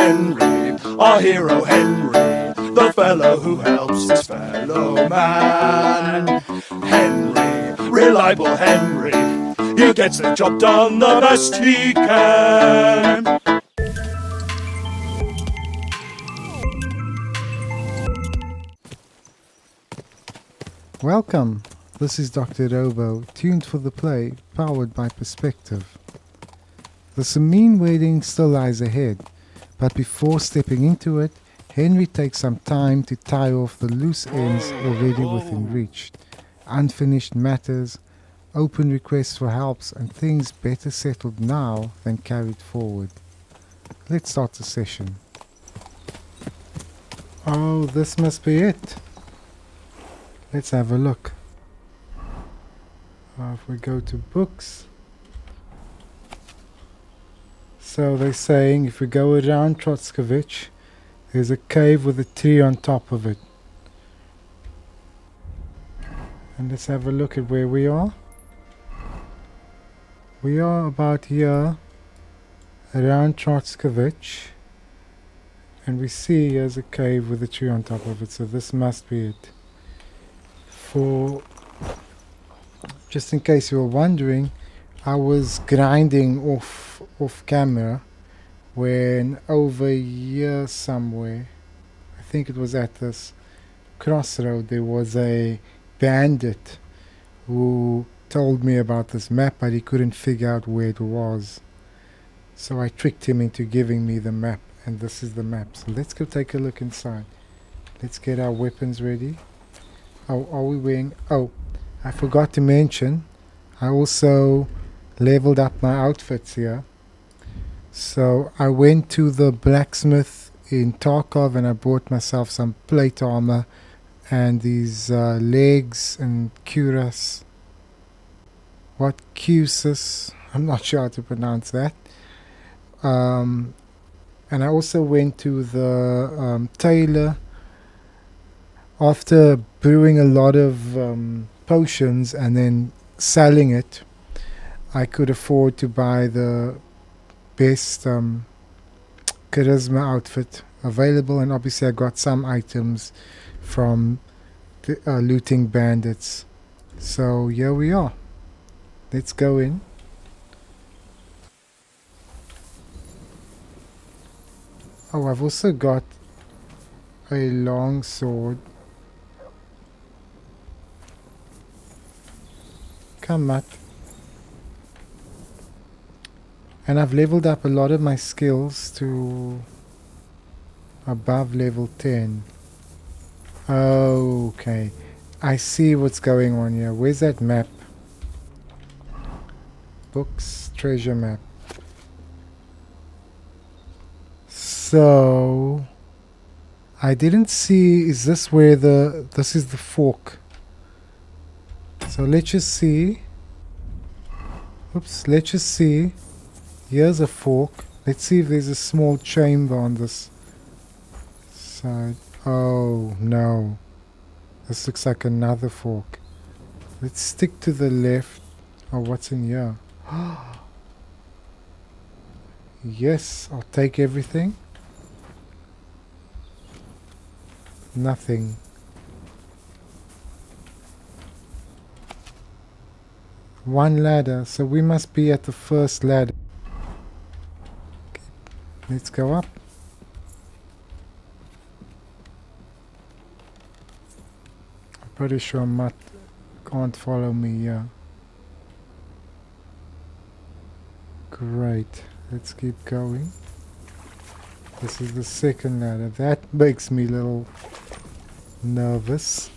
Henry, our hero Henry, the fellow who helps his fellow man. Henry, reliable Henry, he gets the job done the best he can. Welcome, this is Dr. Robo, tuned for the play, powered by perspective. The Semine wedding still lies ahead, but before stepping into it, Henry takes some time to tie off the loose ends already within reach. Unfinished matters, open requests for helps, and things better settled now than carried forward. Let's start the session. Oh, this must be it. Let's have a look. If we go to books. So they're saying if we go around Trosky, there's a cave with a tree on top of it. And let's have a look at where we are. We are about here around Trosky. And we see here's a cave with a tree on top of it. So this must be it. Just in case you were wondering, I was grinding off camera when over here somewhere, I think it was at this crossroad, there was a bandit who told me about this map, but he couldn't figure out where it was. So I tricked him into giving me the map, and this is the map. So let's go take a look inside. Let's get our weapons ready. Oh, are we wearing... Oh, I forgot to mention, I also leveled up my outfits here. So I went to the blacksmith in Tarkov and I bought myself some plate armor and these legs and cuirass. What? Cusis? I'm not sure how to pronounce that. And I also went to the tailor. After brewing a lot of potions and then selling it, I could afford to buy the best charisma outfit available, and obviously I got some items from the looting bandits. So here we are. Let's go in. Oh, I've also got a long sword. Come, Matt. And I've leveled up a lot of my skills to above level 10. Okay. I see what's going on here. Where's that map? Books, treasure map. So I didn't see, is this where this is the fork. So let's just see. Oops, let's just see. Here's a fork. Let's see if there's a small chamber on this side. Oh no. This looks like another fork. Let's stick to the left. Oh, what's in here? Yes, I'll take everything. Nothing. One ladder, so we must be at the first ladder. Okay, let's go up. I'm pretty sure Matt can't follow me here. Great, let's keep going. This is the second ladder. That makes me a little nervous.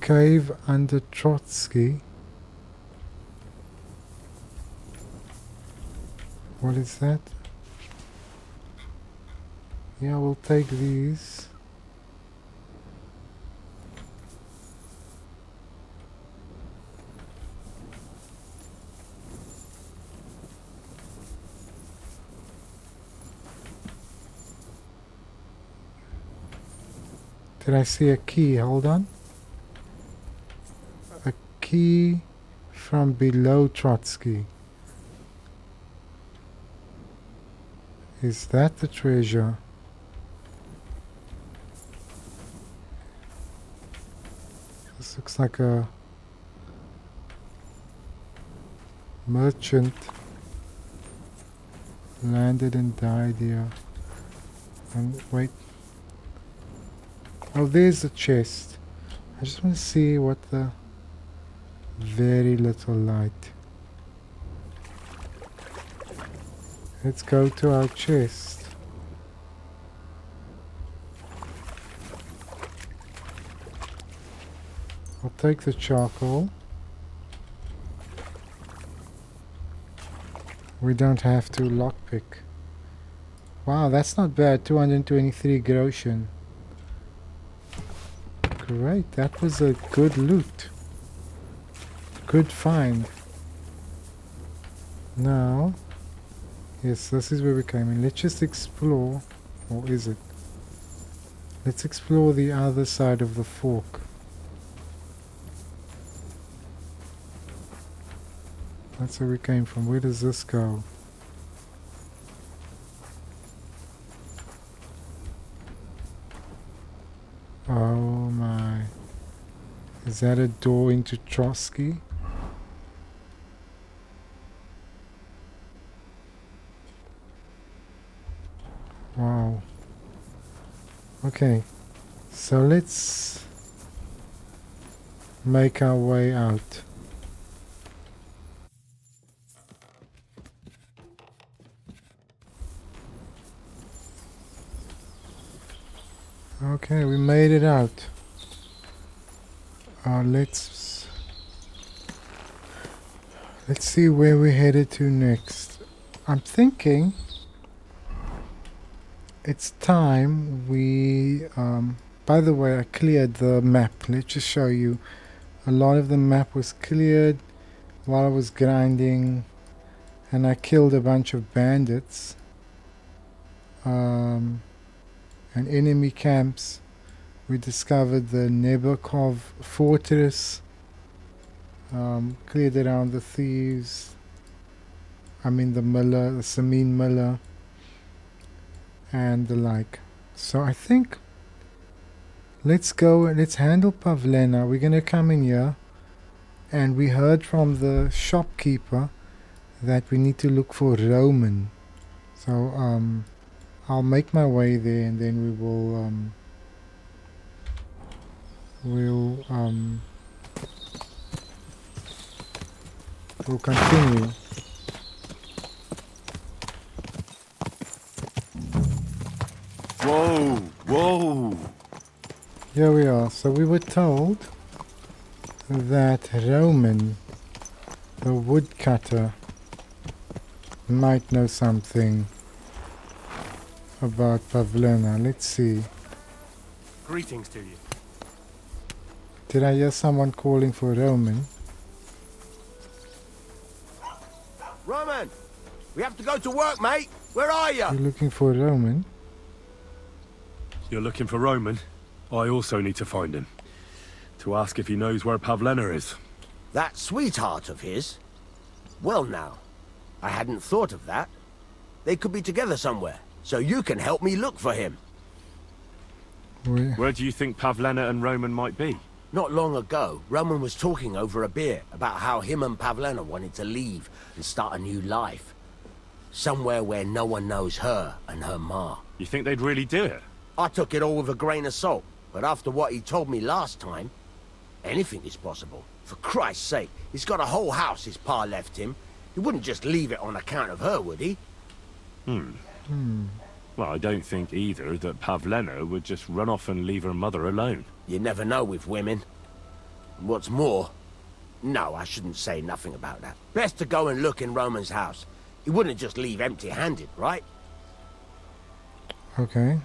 Cave under Trosky. What is that? Yeah, we'll take these. Did I see a key? Hold on. A key from below Trosky. Is that the treasure? This looks like a merchant landed and died here. And wait. Oh, there's the chest. I just want to see what the... Very little light. Let's go to our chest. I'll take the charcoal. We don't have to lockpick. Wow, that's not bad. 223 groschen. Great, that was a good loot. Good find. Now, yes, this is where we came in. Let's just explore. Or is it? Let's explore the other side of the fork. That's where we came from. Where does this go? Oh my. Is that a door into Trosky? Wow. Okay. So let's make our way out. Okay, we made it out. Let's see where we're headed to next. I'm thinking it's time we... by the way, I cleared the map. Let's just show you. A lot of the map was cleared while I was grinding, and I killed a bunch of bandits. And enemy camps. We discovered the Nebokov fortress. Cleared around the thieves. I mean the miller, the Semine miller, and the like. So I think let's go and let's handle Pavlena. We're gonna come in here, and we heard from the shopkeeper that we need to look for Roman. So I'll make my way there, and then we will we'll continue. Whoa, whoa. Here we are. So we were told that Roman, the woodcutter, might know something about Pavlena. Let's see. Greetings to you. Did I hear someone calling for Roman? Roman! We have to go to work, mate! Where are you? You're looking for Roman? You're looking for Roman? I also need to find him. To ask if he knows where Pavlena is. That sweetheart of his? Well now, I hadn't thought of that. They could be together somewhere, so you can help me look for him. Where do you think Pavlena and Roman might be? Not long ago, Roman was talking over a beer about how him and Pavlena wanted to leave and start a new life. Somewhere where no one knows her and her ma. You think they'd really do it? I took it all with a grain of salt, but after what he told me last time, anything is possible. For Christ's sake, he's got a whole house his pa left him. He wouldn't just leave it on account of her, would he? Well, I don't think either that Pavlena would just run off and leave her mother alone. You never know with women. What's more... No, I shouldn't say nothing about that. Best to go and look in Roman's house. He wouldn't just leave empty-handed, right? Okay.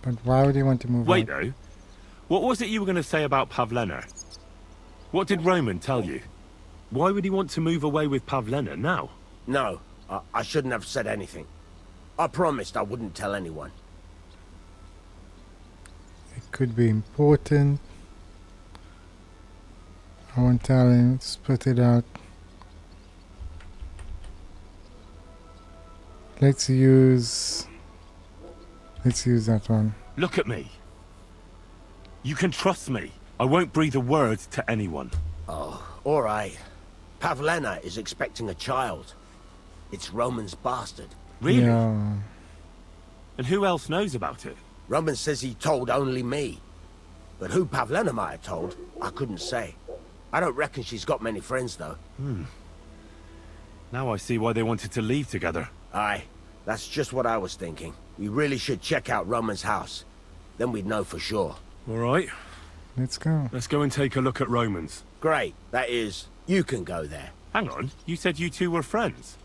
But why would he want to move Wait, on? though. What was it you were going to say about Pavlena? What did Roman tell you? Why would he want to move away with Pavlena now? No, I shouldn't have said anything. I promised I wouldn't tell anyone. It could be important. I won't tell him. Spit it out. Let's use that one. Look at me. You can trust me. I won't breathe a word to anyone. Oh, all right. Pavlena is expecting a child. It's Roman's bastard. Really? Yeah. And who else knows about it? Roman says he told only me. But who Pavlena might have told, I couldn't say. I don't reckon she's got many friends, though. Now I see why they wanted to leave together. Aye, that's just what I was thinking. We really should check out Roman's house. Then we'd know for sure. All right, Let's go. let's go and take a look at Roman's. Great, that is, you can go there. Hang on, you said you two were friends.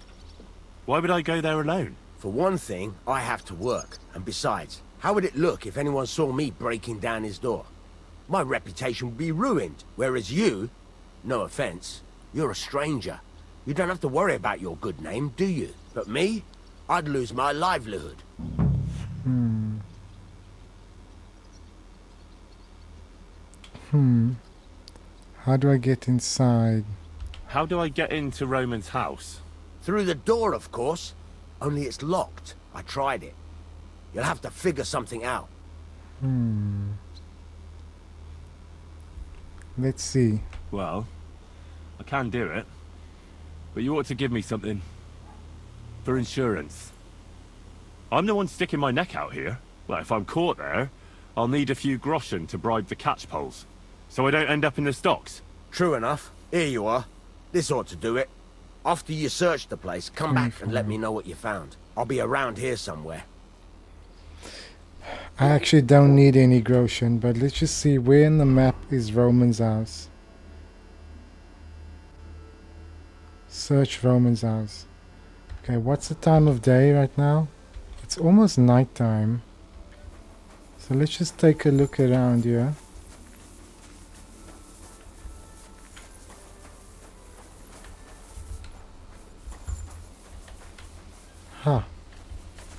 Why would I go there alone? For one thing, I have to work. And besides, how would it look if anyone saw me breaking down his door? My reputation would be ruined. Whereas you, no offense, you're a stranger. You don't have to worry about your good name, do you? But me, I'd lose my livelihood. How do I get inside? How do I get into Roman's house? Through the door, of course. Only it's locked. I tried it. You'll have to figure something out. Let's see. Well, I can do it. But you ought to give me something. For insurance. I'm the one sticking my neck out here. Well, if I'm caught there, I'll need a few groschen to bribe the catchpoles. So I don't end up in the stocks. True enough. Here you are. This ought to do it. After you search the place, come back and let me know what you found. I'll be around here somewhere. I actually don't need any groschen, but let's just see where in the map is Roman's house. Search Roman's house. Okay, what's the time of day right now? It's almost night time. So let's just take a look around here. Huh.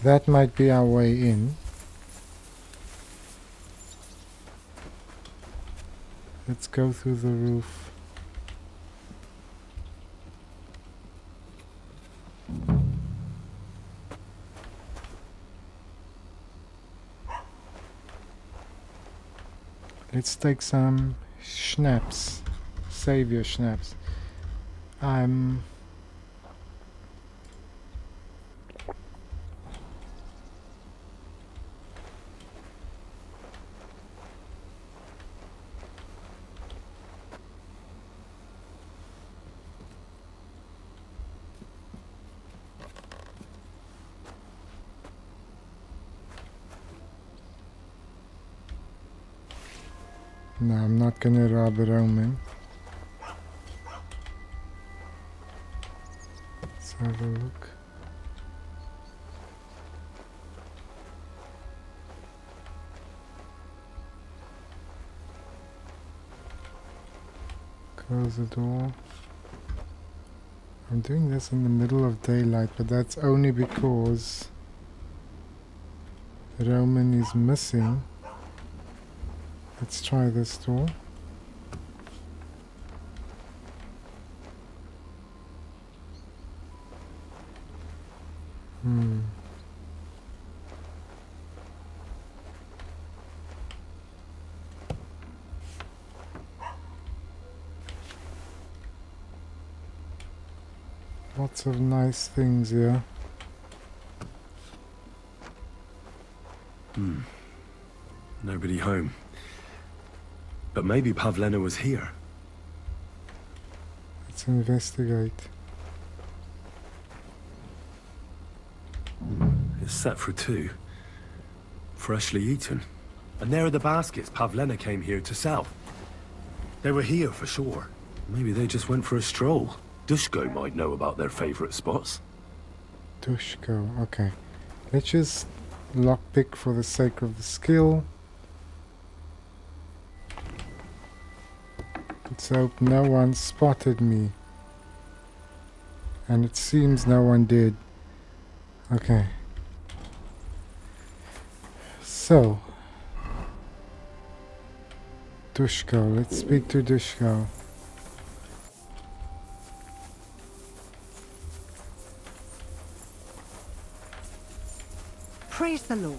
That might be our way in. Let's go through the roof. Let's take some schnapps. Savior schnapps. No, I'm not gonna rob a Roman. Let's have a look. Close the door. I'm doing this in the middle of daylight, but that's only because Roman is missing. Let's try this door. Lots of nice things here. Nobody home. But maybe Pavlena was here. Let's investigate. It's set for two. Freshly eaten. And there are the baskets Pavlena came here to sell. They were here for sure. Maybe they just went for a stroll. Dushko might know about their favorite spots. Dushko, okay. Let's just lockpick for the sake of the skill. Let's hope no one spotted me. And it seems no one did. Okay. So. Dushko, let's speak to Dushko. Praise the Lord.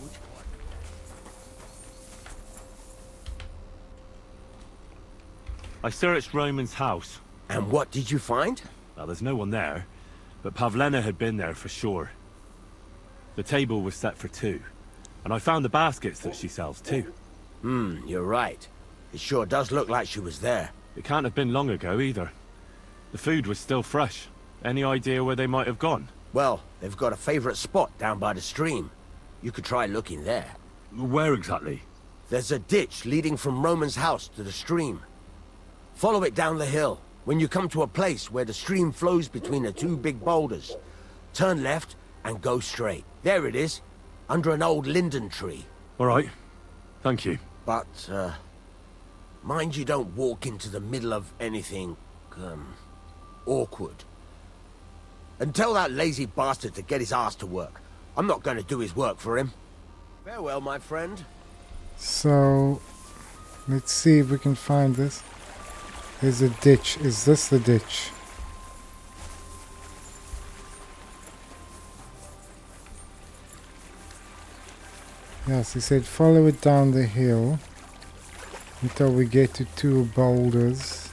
I searched Roman's house. And what did you find? Well, there's no one there, but Pavlena had been there for sure. The table was set for 2, and I found the baskets that she sells too. You're right. It sure does look like she was there. It can't have been long ago either. The food was still fresh. Any idea where they might have gone? Well, they've got a favorite spot down by the stream. You could try looking there. Where exactly? There's a ditch leading from Roman's house to the stream. Follow it down the hill. When you come to a place where the stream flows between the 2 big boulders, turn left and go straight. There it is, under an old linden tree. All right. Thank you. But, mind you don't walk into the middle of anything, awkward. And tell that lazy bastard to get his ass to work. I'm not going to do his work for him. Farewell, my friend. So, let's see if we can find this. There's a ditch. Is this the ditch? Yes, he said follow it down the hill until we get to 2 boulders.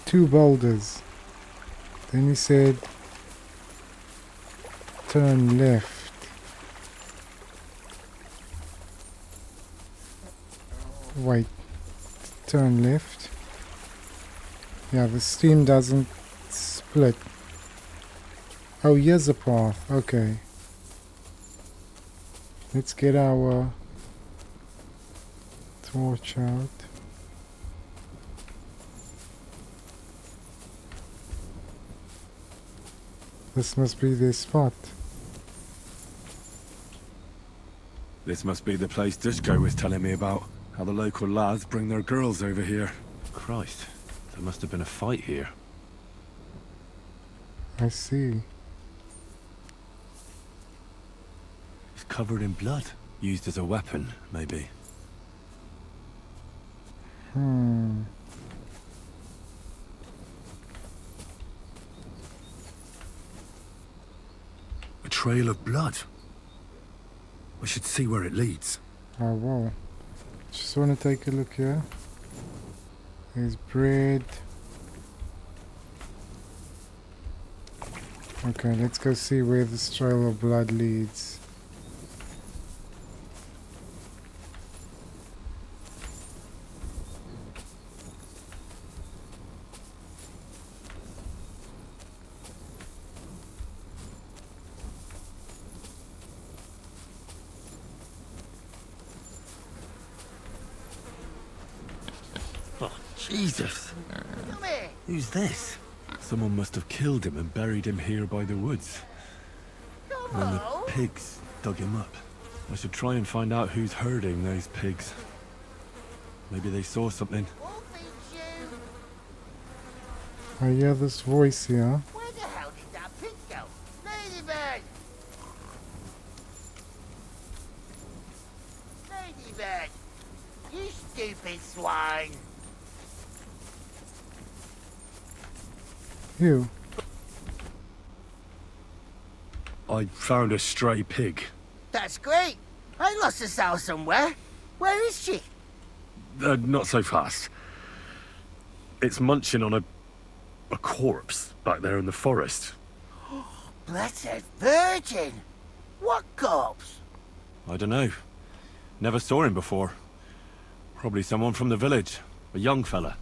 Two boulders. Then he said turn left. Wait, turn left. Yeah, the stream doesn't split. Oh, here's a path. Okay. Let's get our torch out. This must be their spot. This must be the place Dushko was telling me about. How the local lads bring their girls over here. Christ, there must have been a fight here. I see. It's covered in blood. Used as a weapon, maybe. A trail of blood. We should see where it leads. Oh wow. Just want to take a look here. There's bread. Okay, let's go see where this trail of blood leads. Jesus! Who's this? Someone must have killed him and buried him here by the woods. And then the pigs dug him up. I should try and find out who's herding those pigs. Maybe they saw something. I hear this voice here. Where the hell did that pig go? Ladybird! Ladybird! You stupid swine! You. I found a stray pig. That's great! I lost a sow somewhere. Where is she? Not so fast. It's munching on a corpse back there in the forest. Blessed Virgin! What corpse? I don't know. Never saw him before. Probably someone from the village. A young fella.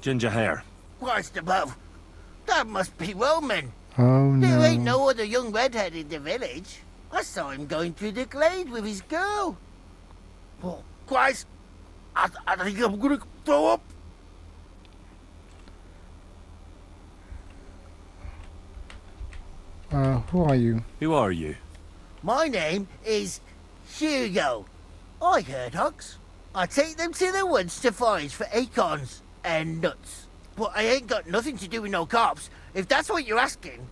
Ginger hair. Christ above! That must be Roman. Oh There no. ain't no other young redhead in the village. I saw him going through the glade with his girl. Oh, Christ! I think I'm gonna throw up. Who are you? Who are you? My name is Hugo. I herd hogs. I take them to the woods to forage for acorns and nuts. But I ain't got nothing to do with no cops, if that's what you're asking.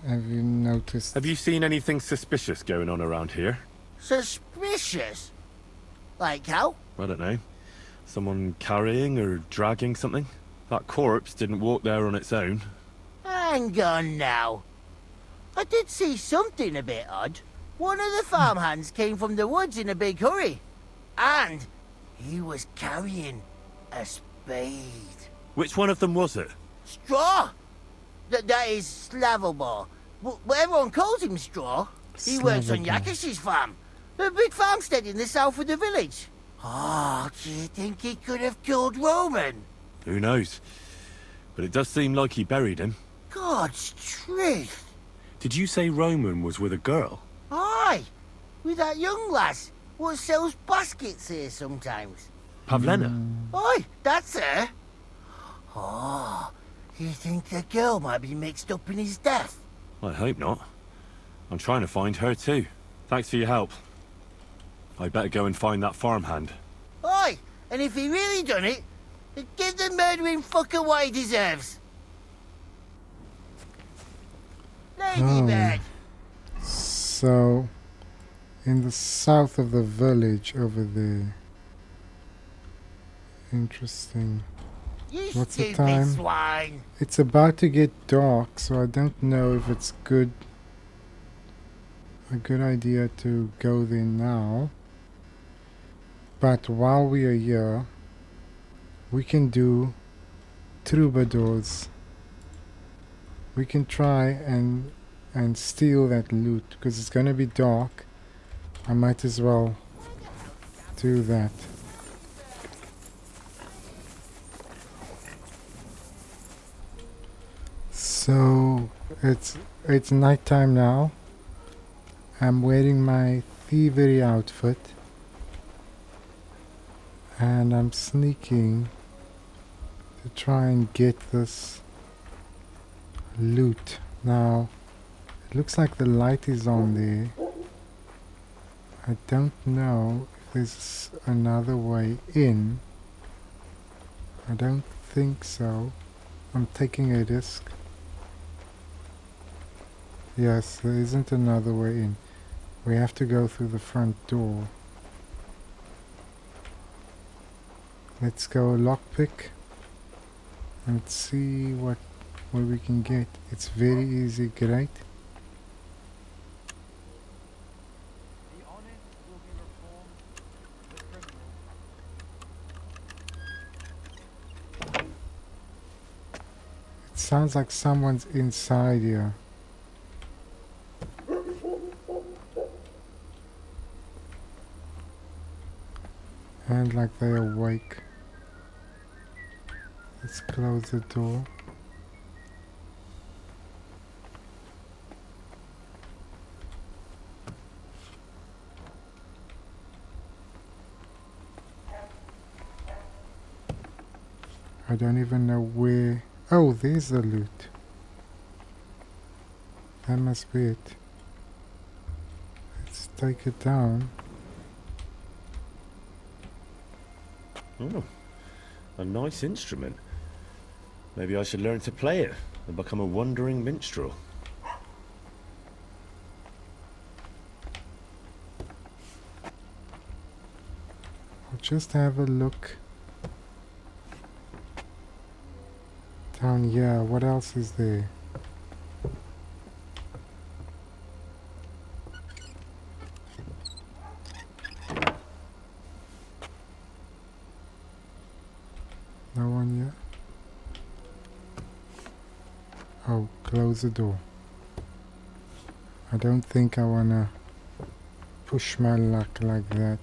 Have you noticed? Have you seen anything suspicious going on around here? Suspicious? Like how? I don't know. Someone carrying or dragging something? That corpse didn't walk there on its own. Hang on now. I did see something a bit odd. One of the farmhands came from the woods in a big hurry. And he was carrying a spade. Which one of them was it? Straw! That is Slavobor. But everyone calls him Straw. He works on Slavobor. Jackesh's farm. A big farmstead in the south of the village. Oh, do you think he could have killed Roman? Who knows? But it does seem like he buried him. God's truth. Did you say Roman was with a girl? Aye, with that young lass what sells baskets here sometimes. Pavlena? Aye, that's her. Oh, you think the girl might be mixed up in his death? I hope not. I'm trying to find her too. Thanks for your help. I better go and find that farmhand. Aye, and if he really done it, then give the murdering fucker what he deserves. Ladybird. So, in the south of the village over there. Interesting. You What's the stupid time? swine. It's about to get dark, so I don't know if it's a good idea to go there now. But while we are here, we can do Troubadours. We can try and steal that loot, because it's going to be dark. I might as well do that. So it's nighttime now. I'm wearing my thievery outfit and I'm sneaking to try and get this loot. Now it looks like the light is on there. I don't know if there's another way in. I don't think so. I'm taking a risk. Yes, there isn't another way in. We have to go through the front door. Let's go lockpick and see what we can get. It's very easy, great. It sounds like someone's inside here. And like they're awake. Let's close the door. I don't even know where. Oh, there's the loot. That must be it. Let's take it down. Oh, a nice instrument. Maybe I should learn to play it and become a wandering minstrel. I'll just have a look down here. What else is there? No one yet? Oh, close the door. I don't think I wanna push my luck like that.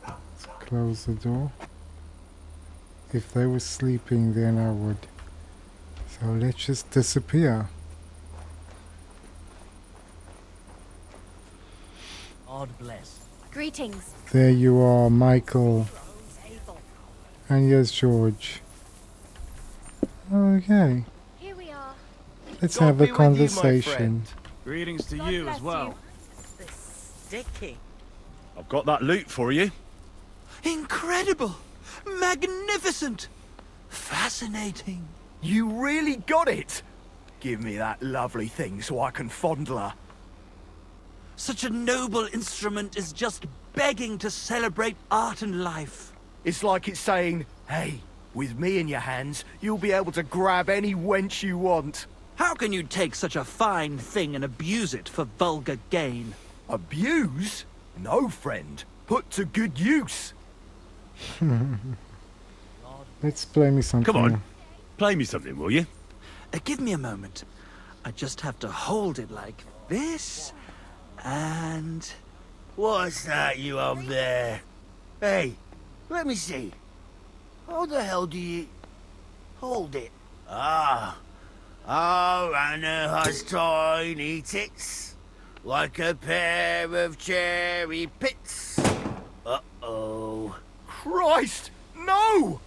Let's close the door. If they were sleeping, then I would. So let's just disappear. God bless. Greetings. There you are, Michael. And here's George. Okay, Here we are. let's God have a be with you, my conversation. friend. Greetings to God you bless as well. you. Sticky. I've got that loot for you. Incredible! Magnificent! Fascinating! You really got it! Give me that lovely thing so I can fondle her. Such a noble instrument is just begging to celebrate art and life. It's like it's saying, hey, with me in your hands, you'll be able to grab any wench you want. How can you take such a fine thing and abuse it for vulgar gain? Abuse? No, friend. Put to good use. Let's play me something. Come on, play me something, will you? Give me a moment. I just have to hold it like this, and... What's that you up there? Hey, let me see. How the hell do you... hold it? Ah. Oh, Anna has tiny tits, like a pair of cherry pits. Uh-oh. Christ, no!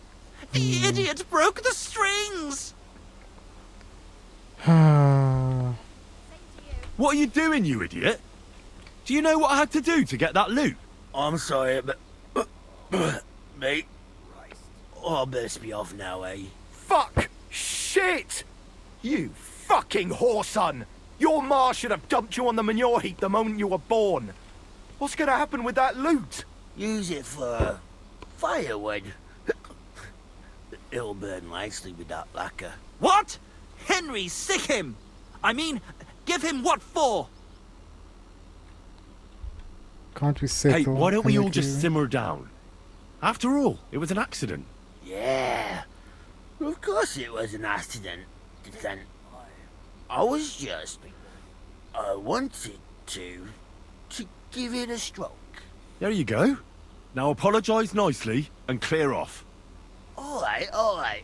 The idiot broke the strings! What are you doing, you idiot? Do you know what I had to do to get that loot? I'm sorry, but... mate. Oh, I best be off now, eh? Fuck! Shit! You fucking whoreson! Your ma should have dumped you on the manure heap the moment you were born. What's gonna happen with that loot? Use it for... firewood. It'll burn nicely with that lacquer. What? Henry, sick him! I mean, give him what for? Can't we settle? Hey, why don't we all amicably? just simmer down? After all, it was an accident. Yeah. Of course it was an accident. Then I was just... I wanted to give it a stroke. There you go. Now apologise nicely and clear off. Alright, alright.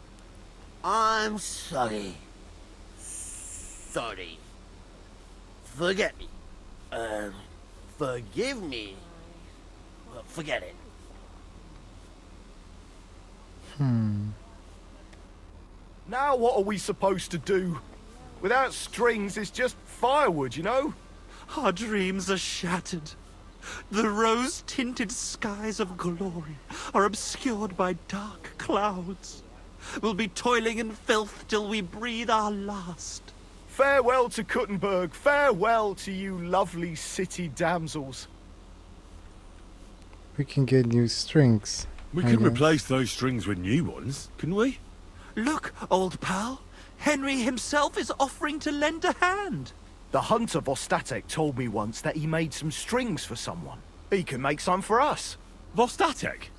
I'm sorry. Sorry. Forget me. Forgive me. Well, forget it. Now what are we supposed to do? Without strings, it's just firewood, you know? Our dreams are shattered. The rose-tinted skies of glory are obscured by dark clouds. We'll be toiling in filth till we breathe our last. Farewell to Kuttenberg, farewell to you lovely city damsels. We can get new strings. We I can guess. replace those strings with new ones, couldn't we? Look, old pal. Henry himself is offering to lend a hand. The hunter Vostatek told me once that he made some strings for someone. He can make some for us. Vostatek?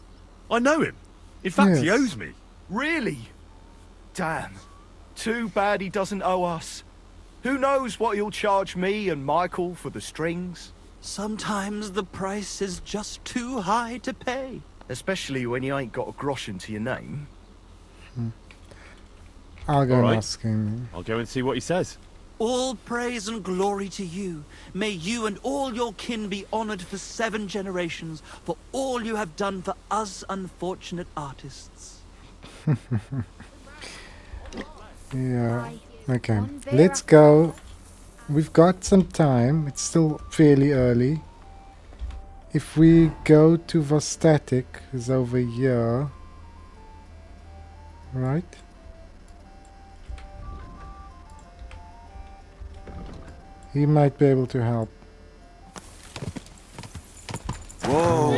I know him. In fact, he Yes. owes me. Really? Damn. Too bad he doesn't owe us. Who knows what he'll charge me and Michael for the strings? Sometimes the price is just too high to pay. Especially when you ain't got a groschen to your name. I'll go All and right. ask him. I'll go and see what he says. All praise and glory to you. May you and all your kin be honored for 7 generations for all you have done for us unfortunate artists. Yeah. Okay. Let's go. We've got some time. It's still fairly early. If we go to Vostatek, who's over here. Right? He might be able to help. Whoa!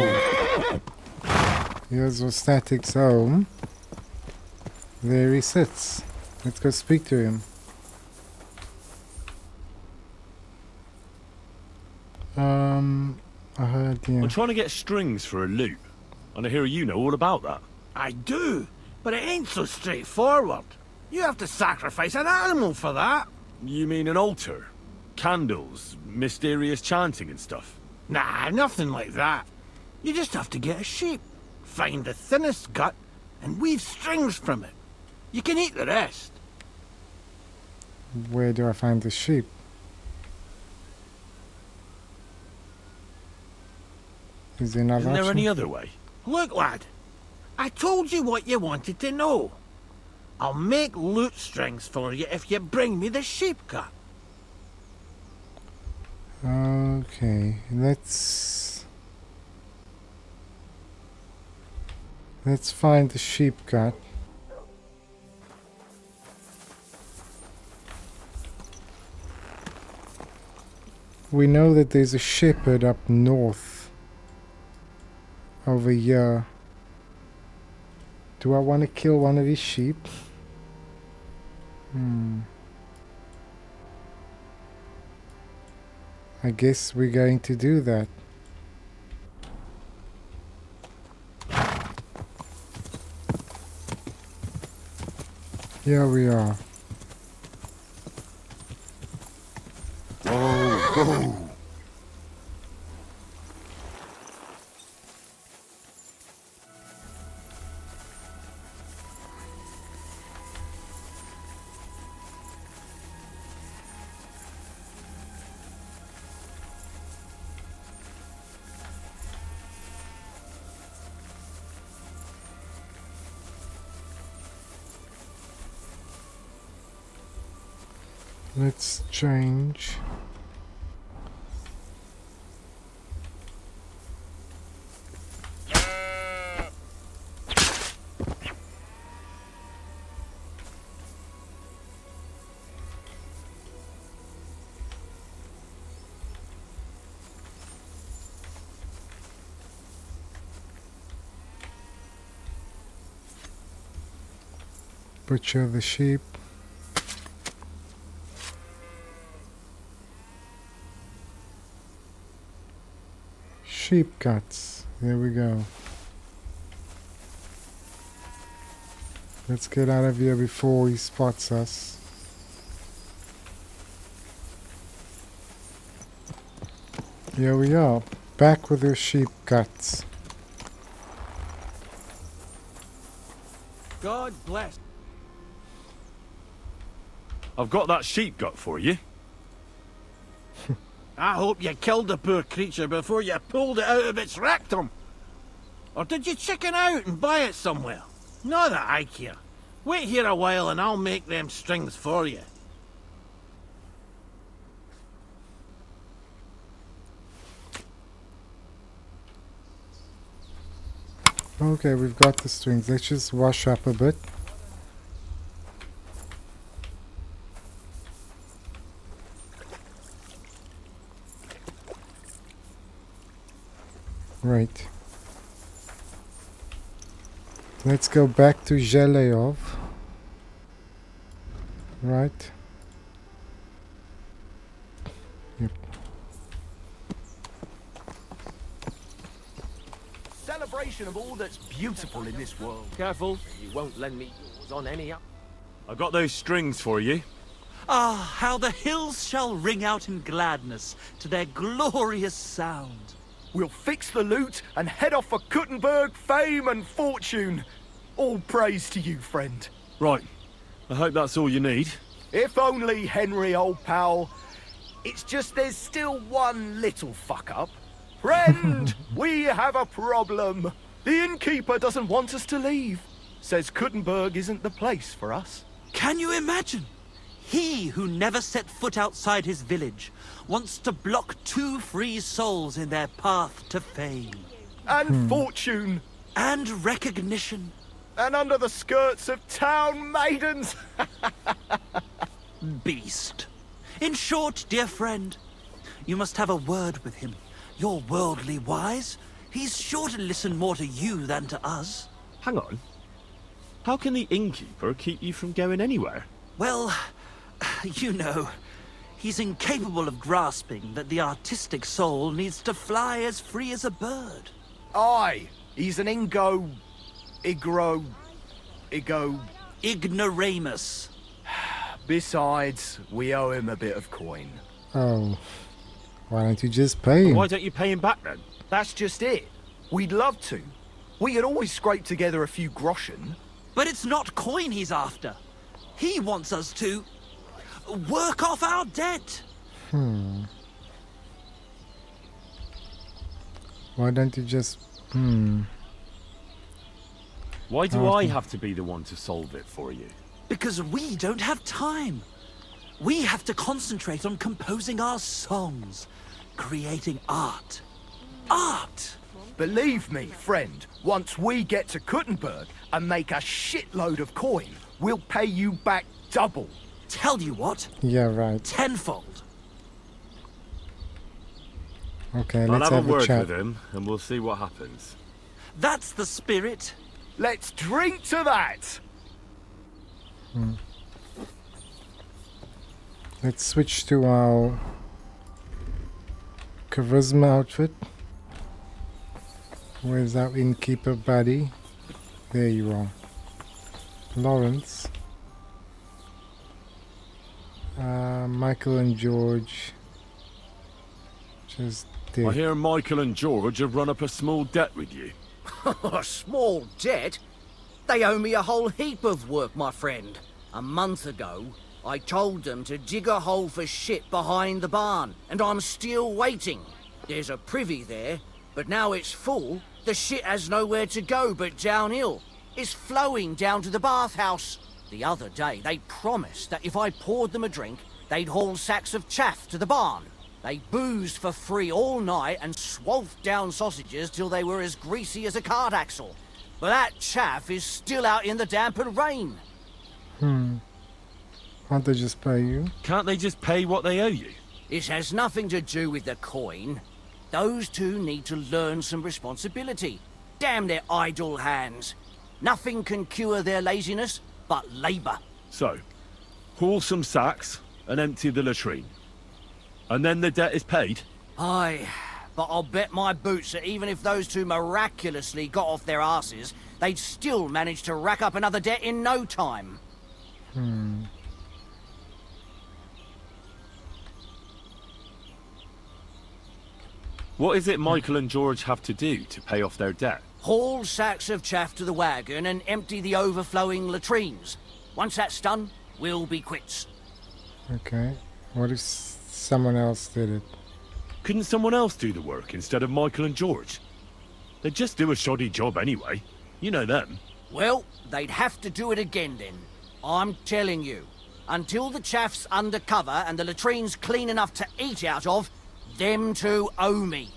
Here's Vostatek's home. There he sits. Let's go speak to him. I heard, yeah. I'm trying to get strings for a loop, and I hear you know all about that. I do, but it ain't so straightforward. You have to sacrifice an animal for that. You mean an altar? Candles, mysterious chanting and stuff? Nah, nothing like that. You just have to get a sheep, find the thinnest gut, and weave strings from it. You can eat the rest. Where do I find the sheep? Is there another Isn't there option? any other way? Look, lad, I told you what you wanted to know. I'll make lute strings for you if you bring me the sheep gut. Okay, let's find the sheep gut. we know that there's a shepherd up north over here. Do I want to kill one of his sheep? I guess we're going to do that. Here we are. Let's change. Butcher the sheep. Sheep cuts. There we go. Let's get out of here before he spots us. Here we are. Back with your sheep cuts. God bless. I've got that sheep gut for you. I hope you killed the poor creature before you pulled it out of its rectum. Or did you chicken out and buy it somewhere? Not that I care. Wait here a while and I'll make them strings for you. Okay, we've got the strings. Let's just wash up a bit. Right. Let's go back to Zheleyov. Right. Yep. Celebration of all that's beautiful in this world. Careful, you won't lend me yours on any up. I got those strings for you. Ah, how the hills shall ring out in gladness to their glorious sound. We'll fix the loot and head off for Kuttenberg, fame and fortune. All praise to you, friend. Right. I hope that's all you need. If only, Henry, old pal. It's just there's still one little fuck-up. Friend, we have a problem. The innkeeper doesn't want us to leave. Says Kuttenberg isn't the place for us. Can you imagine? He who never set foot outside his village wants to block 2 free souls in their path to fame. And fortune. And recognition. And under the skirts of town maidens. Beast. In short, dear friend, you must have a word with him. You're worldly wise. He's sure to listen more to you than to us. Hang on. How can the innkeeper keep you from going anywhere? Well, you know, he's incapable of grasping that the artistic soul needs to fly as free as a bird. Aye, he's an Ignoramus. Besides, we owe him a bit of coin. Oh. Why don't you just pay him? Why don't you pay him back then? That's just it. We'd love to. We could always scrape together a few groschen. But it's not coin he's after. He wants us to work off our debt. Why don't you just... Why do I have to be the one to solve it for you? Because we don't have time. We have to concentrate on composing our songs, creating art. Art! Believe me, friend, once we get to Kuttenberg and make a shitload of coin, we'll pay you back double. Tell you what, Yeah, right. 10-fold. Okay, I'll let's have a have a word chat. with him, and we'll see what happens. That's the spirit. Let's drink to that! Let's switch to our charisma outfit. Where's our innkeeper buddy? There you are. Lawrence. Michael and George. Just I dead. hear Michael and George have run up a small debt with you. A small debt? They owe me a whole heap of work, my friend. A month ago, I told them to dig a hole for shit behind the barn, and I'm still waiting. There's a privy there, but now it's full. The shit has nowhere to go but downhill. It's flowing down to the bathhouse. The other day, they promised that if I poured them a drink, they'd haul sacks of chaff to the barn. They boozed for free all night and swathed down sausages till they were as greasy as a cart axle. But that chaff is still out in the damp and rain. Can't they just pay you? Can't they just pay what they owe you? It has nothing to do with the coin. Those two need to learn some responsibility. Damn their idle hands. Nothing can cure their laziness but labour. So, haul some sacks and empty the latrine. And then the debt is paid? Aye, but I'll bet my boots that even if those two miraculously got off their asses, they'd still manage to rack up another debt in no time. What is it Michael and George have to do to pay off their debt? Haul sacks of chaff to the wagon and empty the overflowing latrines. Once that's done, we'll be quits. Okay. What if someone else did it? Couldn't someone else do the work instead of Michael and George? They'd just do a shoddy job anyway. You know them. Well, they'd have to do it again then. I'm telling you. Until the chaff's under cover and the latrine's clean enough to eat out of, them two owe me.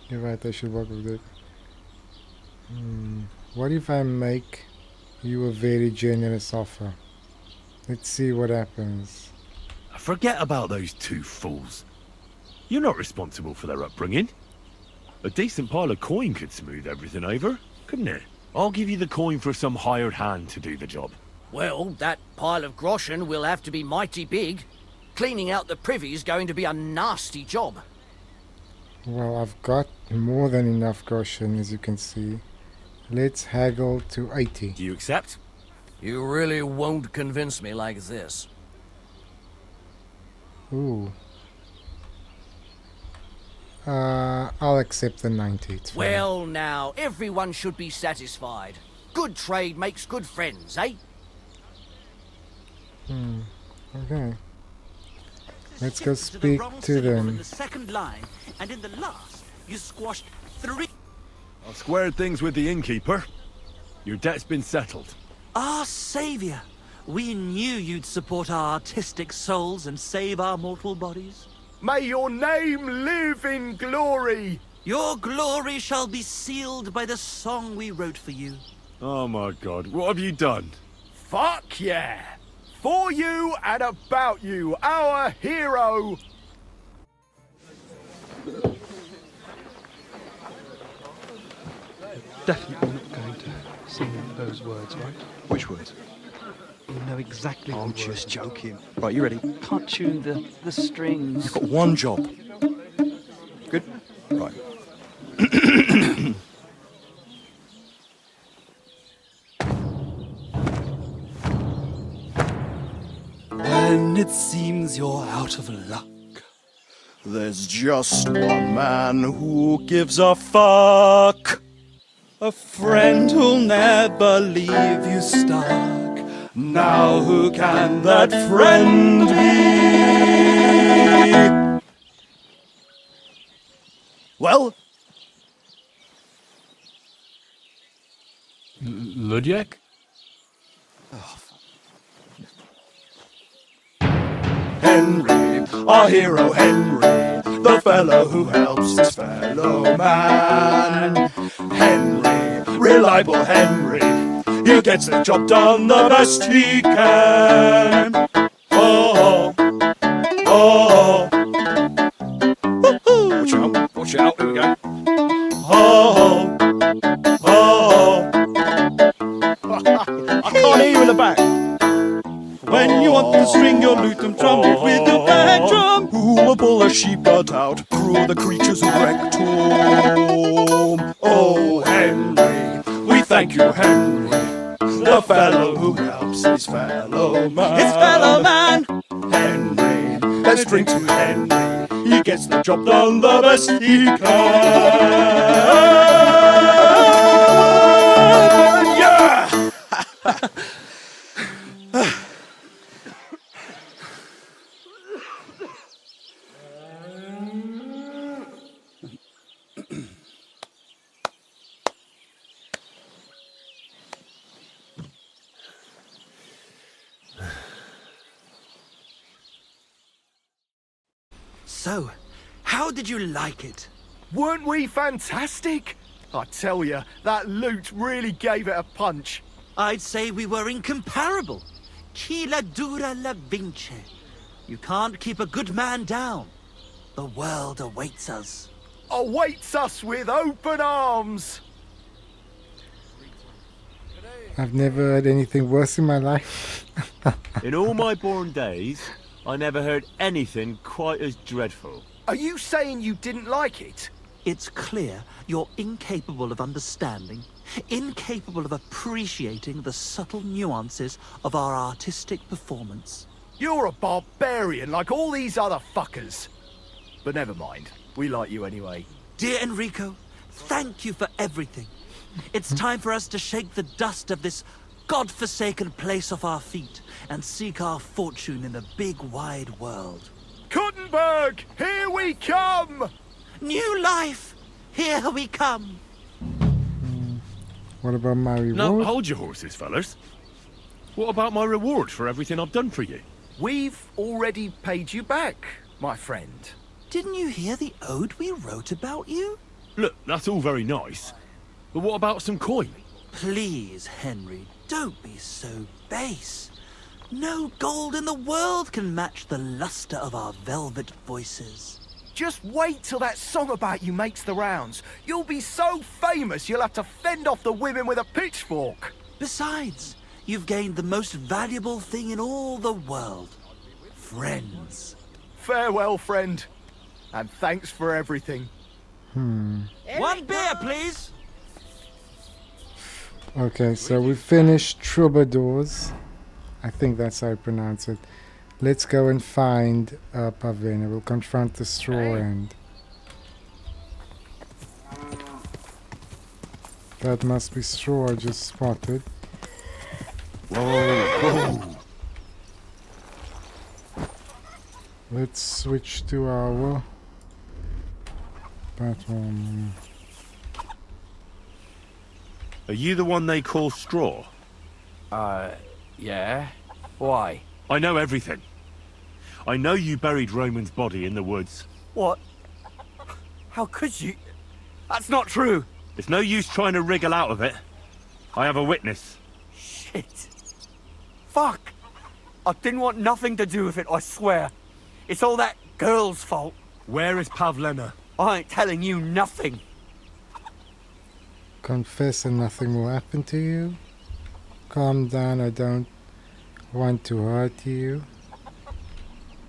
You're right, I should work with it. What if I make you a very generous offer? Let's see what happens. Forget about those two fools. You're not responsible for their upbringing. A decent pile of coin could smooth everything over, couldn't it? I'll give you the coin for some hired hand to do the job. Well, that pile of groschen will have to be mighty big. Cleaning out the privy's going to be a nasty job. Well, I've got more than enough groschen, as you can see. Let's haggle to 80. Do you accept? You really won't convince me like this. Ooh. I'll accept the 90. It's fine. Well, now, everyone should be satisfied. Good trade makes good friends, eh? Okay. Let's go Shifted speak wrong to syllable them. In the second line, and in the last, you squashed 3. I've squared things with the innkeeper. Your debt's been settled. Our saviour! We knew you'd support our artistic souls and save our mortal bodies. May your name live in glory! Your glory shall be sealed by the song we wrote for you. Oh my god, what have you done? Fuck yeah! For you and about you, our hero! Definitely not going to sing those words, right? Which words? You know exactly I'm the just words. joking. Right, you ready? Can't tune the strings. You've got one job. Good? Right. When it seems you're out of luck, There's just one man who gives a fuck. a friend who'll never leave you stuck. Now who can that friend be? Well, Ludwig? Henry, our hero Henry, the fellow who helps his fellow man. Henry, reliable Henry, he gets the job done the best he can. Oh, oh, shout. Here we go. Ho, ho, ho. I can't hear you in the back. When you want to string your lute and trumpet with your back drum, Who will pull the sheep gut out through the creature's rectum? Oh, Henry, we thank you, Henry, the fellow who helps his fellow man. his fellow man. Henry, let's drink to Henry. He gets the job done the best he can. Yeah! So, how did you like it? Weren't we fantastic? I tell you, that Lute really gave it a punch. I'd say we were incomparable. Chi la dura la vince. You can't keep a good man down. The world awaits us. Awaits us with open arms. I've never heard anything worse in my life. In all my born days, I never heard anything quite as dreadful. Are you saying you didn't like it? It's clear you're incapable of understanding, incapable of appreciating the subtle nuances of our artistic performance. You're a barbarian like all these other fuckers. But never mind, we like you anyway. Dear Enrico, thank you for everything. It's time for us to shake the dust of this God-forsaken place off our feet and seek our fortune in the big wide world. Kuttenberg, here we come! New life, here we come. What about my reward? Now, hold your horses, fellas. What about my reward for everything I've done for you? We've already paid you back, my friend. Didn't you hear the ode we wrote about you? Look, that's all very nice. But what about some coin? Please, Henry, don't be so base. No gold in the world can match the luster of our velvet voices. Just wait till that song about you makes the rounds. You'll be so famous you'll have to fend off the women with a pitchfork. Besides, you've gained the most valuable thing in all the world. Friends. Farewell, friend. And thanks for everything. One beer, please. Okay, so we finished Troubadours. I think that's how I pronounce it. Let's go and find Pavlena. We'll confront the straw end. That must be straw I just spotted. Whoa. Let's switch to our platform. Are you the one they call Straw? Yeah. Why? I know everything. I know you buried Roman's body in the woods. What? How could you? That's not true. It's no use trying to wriggle out of it. I have a witness. Shit. Fuck. I didn't want nothing to do with it, I swear. It's all that girl's fault. Where is Pavlena? I ain't telling you nothing. Confess and nothing will happen to you. Calm down, I don't want to hurt you.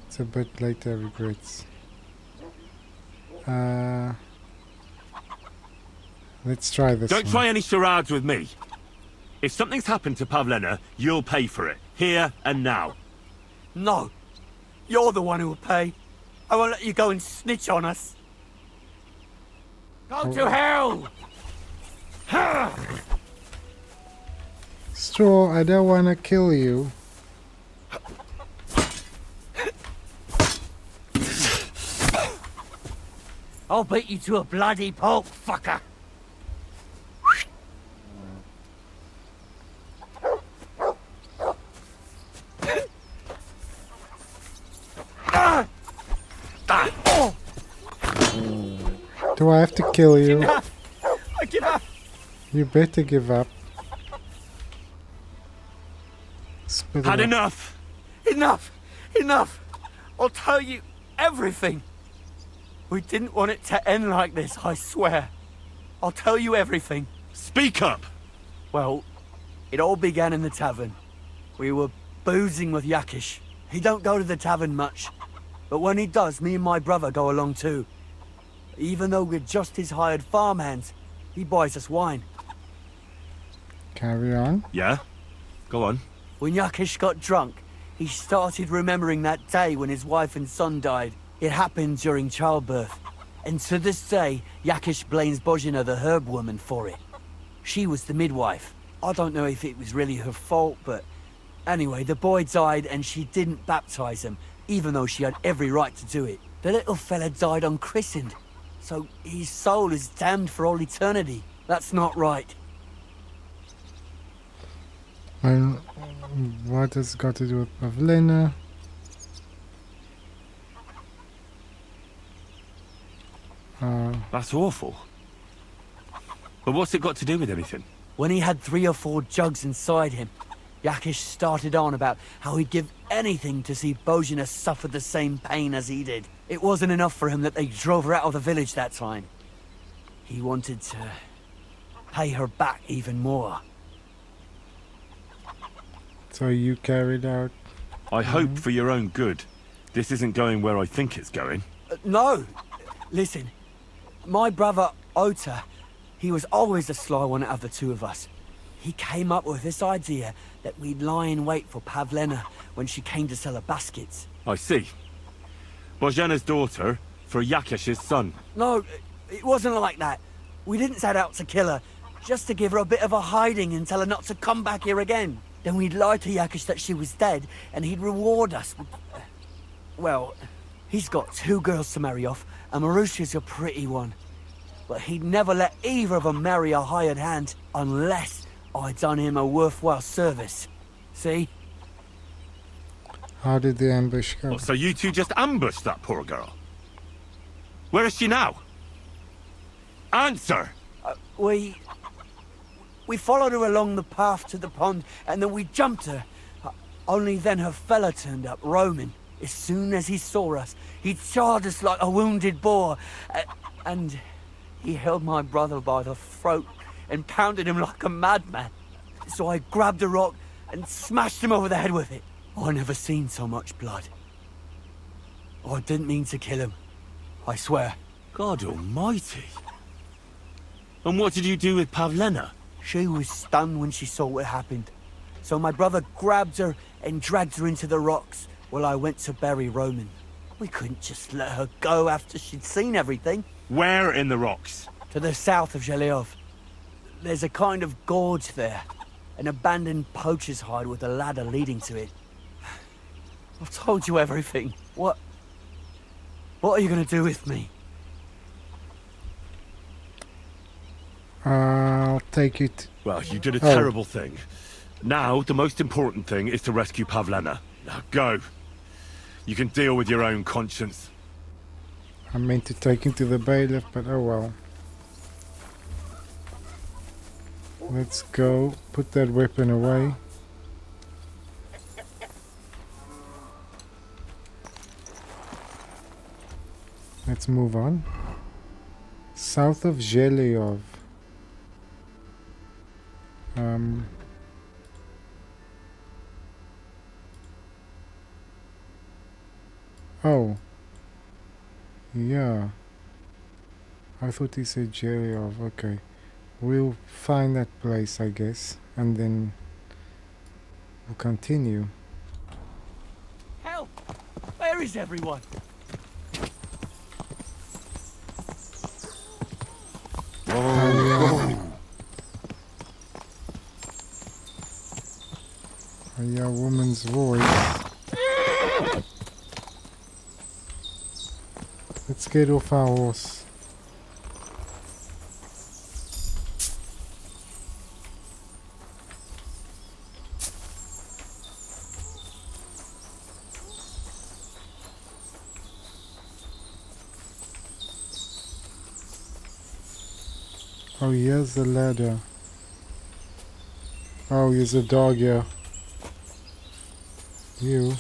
It's a bit late to have regrets. Let's try this Don't one. try any charades with me. If something's happened to Pavlena, you'll pay for it. Here and now. No. You're the one who will pay. I won't let you go and snitch on us. Go to hell! Straw, I don't want to kill you. I'll beat you to a bloody pulp, fucker. Do I have to kill you? Enough. I give up. You better give up. Spit it Had out. enough. Enough. Enough. I'll tell you everything. We didn't want it to end like this, I swear. I'll tell you everything. Speak up! Well, it all began in the tavern. We were boozing with Jackesh. He don't go to the tavern much, but when he does, me and my brother go along too. Even though we're just his hired farmhands, he buys us wine. Carry on. Yeah? Go on. When Jackesh got drunk, he started remembering that day when his wife and son died. It happened during childbirth. And to this day, Jackesh blames Bozhena, the herb woman, for it. She was the midwife. I don't know if it was really her fault, but anyway, the boy died and she didn't baptize him, even though she had every right to do it. The little fella died unchristened, so his soul is damned for all eternity. That's not right. And what has it got to do with Pavlena? That's awful. But what's it got to do with anything? When he had 3 or 4 jugs inside him, Jackesh started on about how he'd give anything to see Bozhena suffer the same pain as he did. It wasn't enough for him that they drove her out of the village that time. He wanted to pay her back even more. So you carried out... I hope for your own good this isn't going where I think it's going. No! Listen, my brother Ota, he was always the sly one out of the two of us. He came up with this idea that we'd lie in wait for Pavlena when she came to sell her baskets. I see. Bozhena's daughter for Jackesh's son. No, it wasn't like that. We didn't set out to kill her, just to give her a bit of a hiding and tell her not to come back here again. Then we'd lie to Jackesh that she was dead, and he'd reward us with... well, he's got 2 girls to marry off, and Marusha's a pretty one. But he'd never let either of them marry a hired hand unless I'd done him a worthwhile service. See? How did the ambush go? Oh, so you two just ambushed that poor girl? Where is she now? Answer! We followed her along the path to the pond, and then we jumped her. Only then her fella turned up, Roman. As soon as he saw us, he charged us like a wounded boar, and he held my brother by the throat and pounded him like a madman. So I grabbed a rock and smashed him over the head with it. I never seen so much blood. I didn't mean to kill him, I swear. God almighty. And what did you do with Pavlena? She was stunned when she saw what happened. So my brother grabbed her and dragged her into the rocks while I went to bury Roman. We couldn't just let her go after she'd seen everything. Where in the rocks? To the south of Zhelyov. There's a kind of gorge there. An abandoned poacher's hide with a ladder leading to it. I've told you everything. What are you going to do with me? I'll take it. Well, you did a terrible thing. Now, the most important thing is to rescue Pavlena. Now, go. You can deal with your own conscience. I meant to take him to the bailiff, but oh well. Let's go. Put that weapon away. Let's move on. South of Zhelyov. Oh. Yeah. I thought he said Zhelyov. Okay. We'll find that place, I guess, and then we'll continue. Help! Where is everyone? I hear a woman's voice. Let's get off our horse. Oh, here's the ladder. Oh, here's a dog here. You.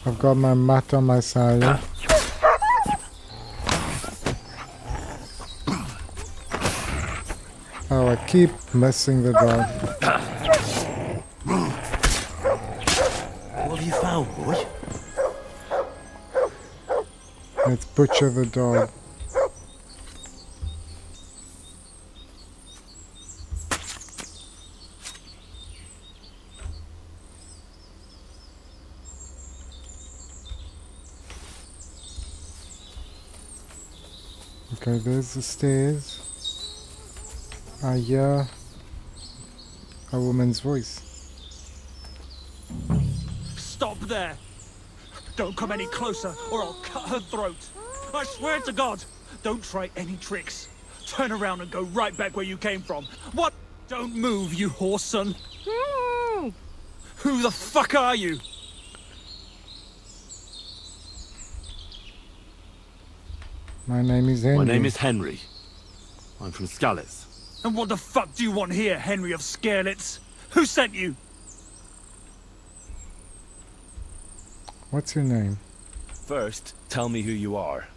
I've got my mat on my side. Oh, I keep missing the dog. What have you found, boy? Let's butcher the dog. Okay, there's the stairs. I hear a woman's voice. Stop there! Don't come any closer, or I'll cut her throat. I swear to God, don't try any tricks. Turn around and go right back where you came from. What? Don't move, you horse son. Who the fuck are you? My name is Henry. My name is Henry. I'm from Skalitz. And what the fuck do you want here, Henry of Skalitz? Who sent you? What's your name? First, tell me who you are.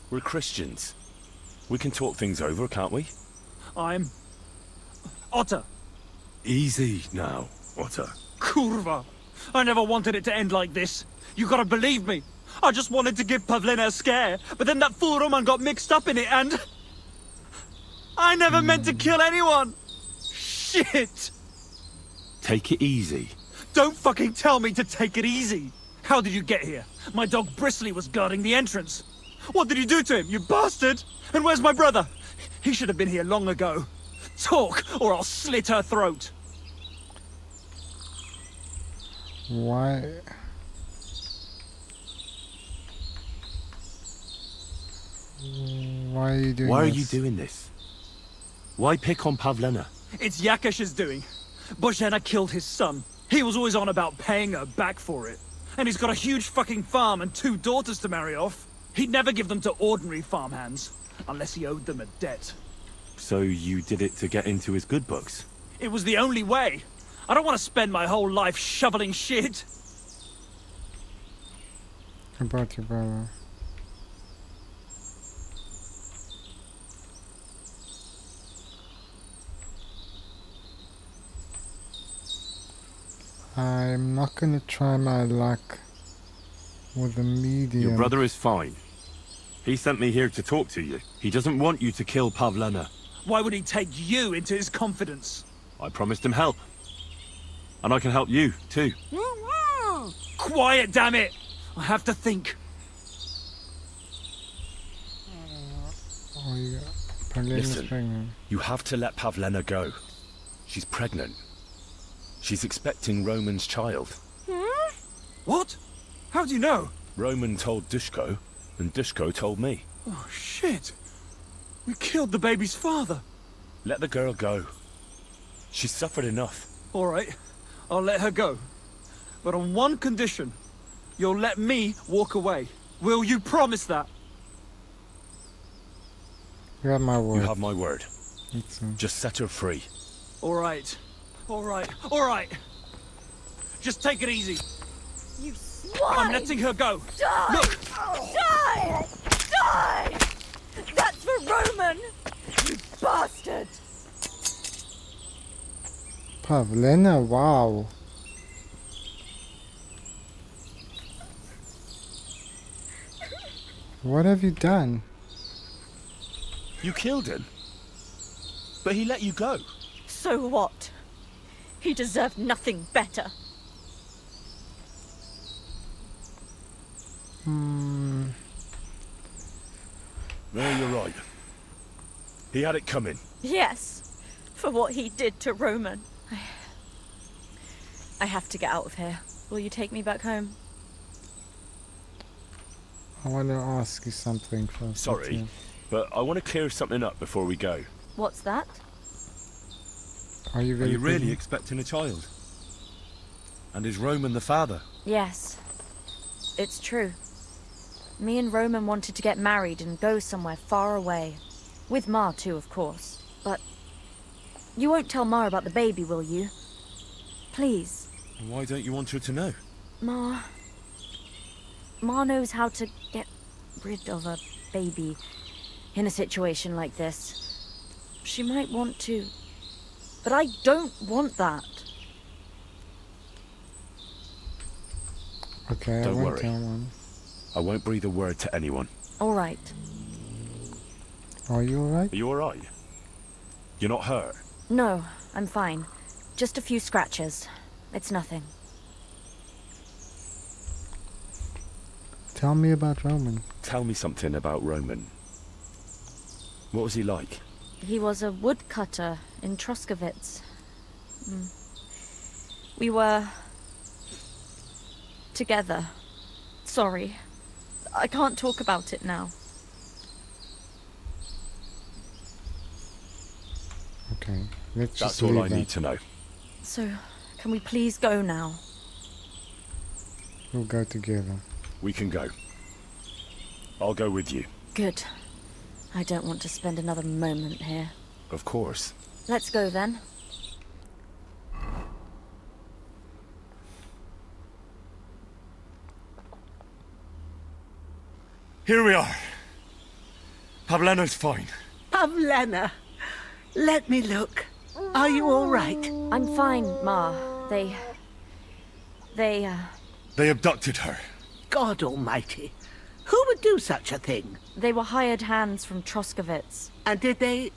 We're Christians. We can talk things over, can't we? I'm... Otter. Easy now, Otter. Kurva. I never wanted it to end like this. You gotta believe me. I just wanted to give Pavlena a scare, but then that fool Roman got mixed up in it and... I never meant to kill anyone! Shit! Take it easy. Don't fucking tell me to take it easy! How did you get here? My dog Bristly was guarding the entrance. What did you do to him, you bastard? And where's my brother? He should have been here long ago. Talk, or I'll slit her throat. Why? Why are you doing this? Why are you doing this? Why pick on Pavlena? It's Jackesh's doing. Bozhena killed his son. He was always on about paying her back for it. And he's got a huge fucking farm and 2 daughters to marry off. He'd never give them to ordinary farmhands, unless he owed them a debt. So you did it to get into his good books? It was the only way. I don't want to spend my whole life shoveling shit. About your brother. I'm not gonna try my luck with the medium. Your brother is fine. He sent me here to talk to you. He doesn't want you to kill Pavlena. Why would he take you into his confidence? I promised him help. And I can help you, too. Quiet, damn it! I have to think. Oh, yeah. Pavlena's Listen, pregnant. you have to let Pavlena go. She's pregnant. She's expecting Roman's child. What? How do you know? Roman told Dushko, and Dushko told me. Oh, shit. We killed the baby's father. Let the girl go. She's suffered enough. All right, I'll let her go. But on one condition. You'll let me walk away. Will you promise that? You have my word. You have my word. It's, Just set her free. All right. All right. All right. Just take it easy. You swine! I'm letting her go. Die! Look! Die! Die! That's for Roman! You bastard! Pavlena, wow. What have you done? You killed him. But he let you go. So what? He deserved nothing better. No, you're right. He had it coming. Yes, for what he did to Roman. I have to get out of here. Will you take me back home? I want to ask you something first. Sorry, but I want to clear something up before we go. What's that? Are you really, really expecting a child? And is Roman the father? Yes, it's true. Me and Roman wanted to get married and go somewhere far away. With Ma too, of course. But you won't tell Ma about the baby, will you? Please. Why don't you want her to know? Ma, Ma knows how to get rid of a baby in a situation like this. She might want to, but I don't want that. Okay, Don't I won't worry. tell one. I won't breathe a word to anyone. All right. Are you alright? Are you alright? You're not hurt? No, I'm fine. Just a few scratches. It's nothing. Tell me about Roman. Tell me something about Roman. What was he like? He was a woodcutter in Troskowitz. We were... together. Sorry. I can't talk about it now. Okay, let's just That's all I leave need that. to know. So, can we please go now? We'll go together. We can go. I'll go with you. Good. I don't want to spend another moment here. Of course. Let's go then. Here we are. Pavlena's fine. Pavlena, let me look. Are you all right? I'm fine, Ma. They, They abducted her. God almighty. Who would do such a thing? they were hired hands from Troskowitz. And did they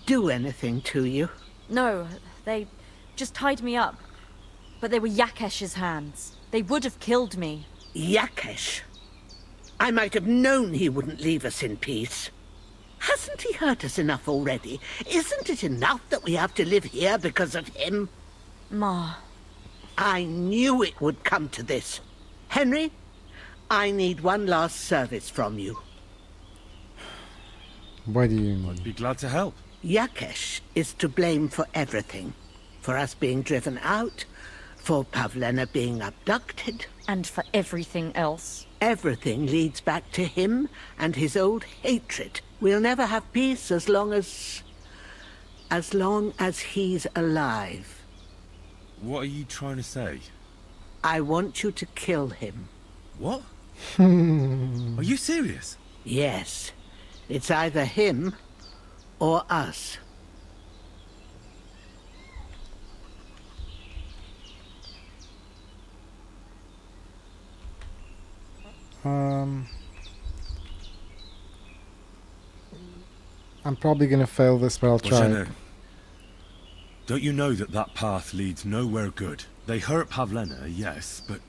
do anything to you? No, they just tied me up. But they were Jackesh's hands. They would have killed me. Jackesh. I might have known he wouldn't leave us in peace. Hasn't he hurt us enough already? Isn't it enough that we have to live here because of him? Ma. I knew it would come to this. Henry, I need one last service from you. What do you need? I'd be glad to help. Jackesh is to blame for everything. For us being driven out, for Pavlena being abducted. And for everything else. Everything leads back to him and his old hatred. We'll never have peace as long as he's alive. What are you trying to say? I want you to kill him. What? Are you serious? Yes. It's either him or us. I'm probably gonna fail this, but I'll try. Bozhena, don't you know that that path leads nowhere good? They hurt Pavlena, yes, but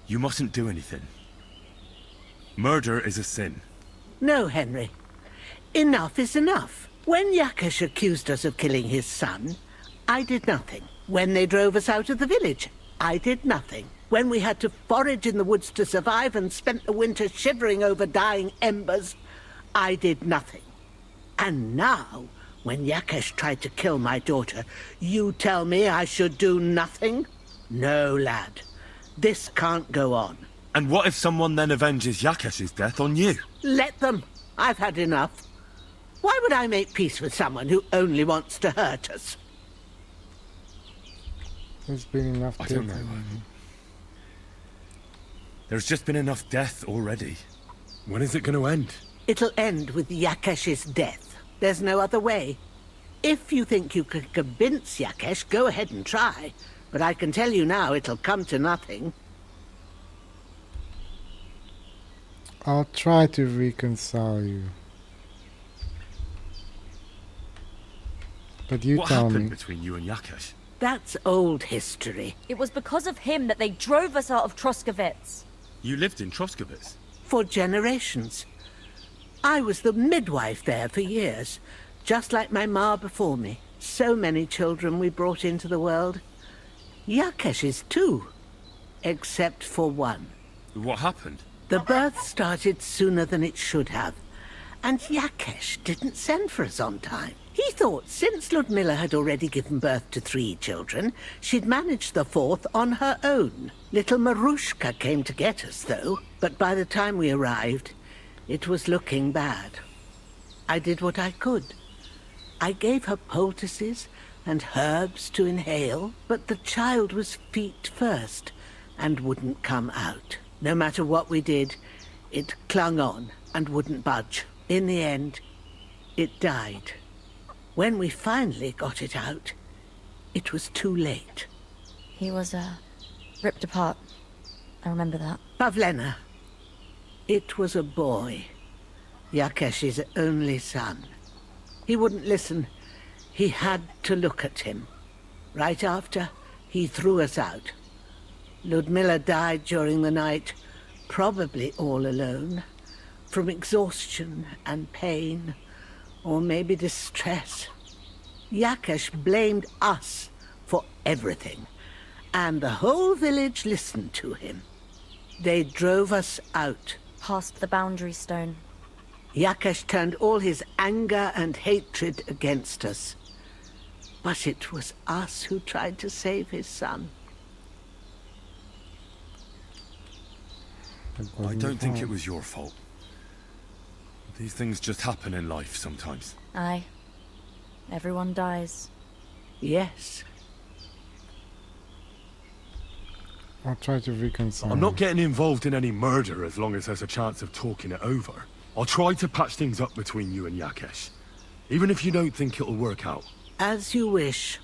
you mustn't do anything. Murder is a sin. No, Henry. Enough is enough. When Jackesh accused us of killing his son, I did nothing. When they drove us out of the village, I did nothing. When we had to forage in the woods to survive and spent the winter shivering over dying embers, I did nothing. And now, when Jackesh tried to kill my daughter, you tell me I should do nothing? No, lad. This can't go on. And what if someone then avenges Jackesh's death on you? Let them. I've had enough. Why would I make peace with someone who only wants to hurt us? There's been enough. I don't know. There's just been enough death already. When is it going to end? It'll end with Jackesh's death. There's no other way. If you think you can convince Jackesh, go ahead and try. But I can tell you now, it'll come to nothing. I'll try to reconcile you. But you what tell happened me. between you and Jackesh? That's old history. It was because of him that they drove us out of Troskowitz. You lived in Troskowitz? For generations. I was the midwife there for years, just like my ma before me. So many children we brought into the world. Jackesh is too, except for one. What happened? The birth started sooner than it should have, and Jackesh didn't send for us on time. He thought since Ludmilla had already given birth to 3 children, she'd manage the 4th on her own. Little Marushka came to get us, though, but by the time we arrived, it was looking bad. I did what I could. I gave her poultices and herbs to inhale, but the child was feet first and wouldn't come out. No matter what we did, it clung on and wouldn't budge. In the end, it died. When we finally got it out, it was too late. He was, ripped apart. I remember that. Pavlena. It was a boy. Jackesh's only son. He wouldn't listen. He had to look at him. Right after, he threw us out. Ludmilla died during the night, probably all alone, from exhaustion and pain, or maybe distress. Jackesh blamed us for everything, and the whole village listened to him. They drove us out. Past the boundary stone. Jackesh turned all his anger and hatred against us. But it was us who tried to save his son. I don't think it was your fault. These things just happen in life sometimes. Aye. Everyone dies. Yes. I'll try to reconcile. I'm not getting involved in any murder as long as there's a chance of talking it over. I'll try to patch things up between you and Jackesh, even if you don't think it'll work out. As you wish.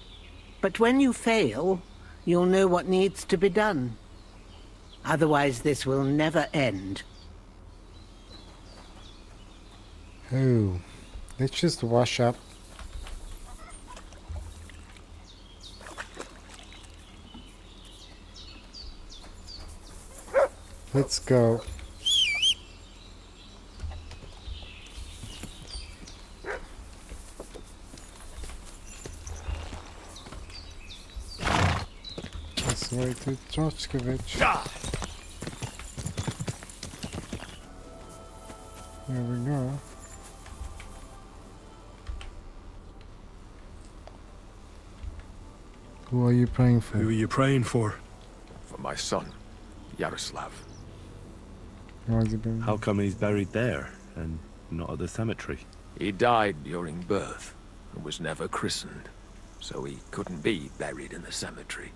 But when you fail, you'll know what needs to be done. Otherwise, this will never end. Oh, let's just wash up. Let's go. Let's wait to Trosky. There we go. Who are you praying for? Who are you praying for? For my son, Yaroslav. How come he's buried there and not at the cemetery? He died during birth and was never christened, so he couldn't be buried in the cemetery.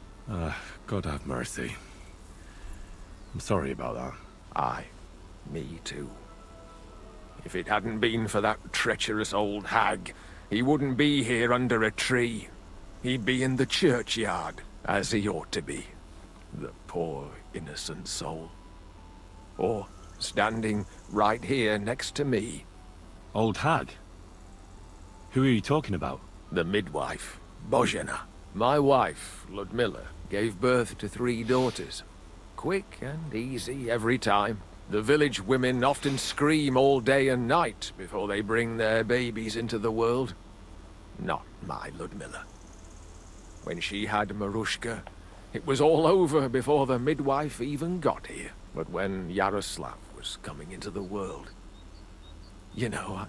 God have mercy. I'm sorry about that. Aye, me too. If it hadn't been for that treacherous old hag, he wouldn't be here under a tree. He'd be in the churchyard, as he ought to be. The poor, innocent soul. Or standing right here next to me. Old hag? Who are you talking about? The midwife, Bozhena. My wife, Ludmilla, gave birth to 3 daughters. Quick and easy every time. The village women often scream all day and night before they bring their babies into the world. Not my Ludmilla. When she had Marushka, it was all over before the midwife even got here. But when Yaroslav was coming into the world, you know,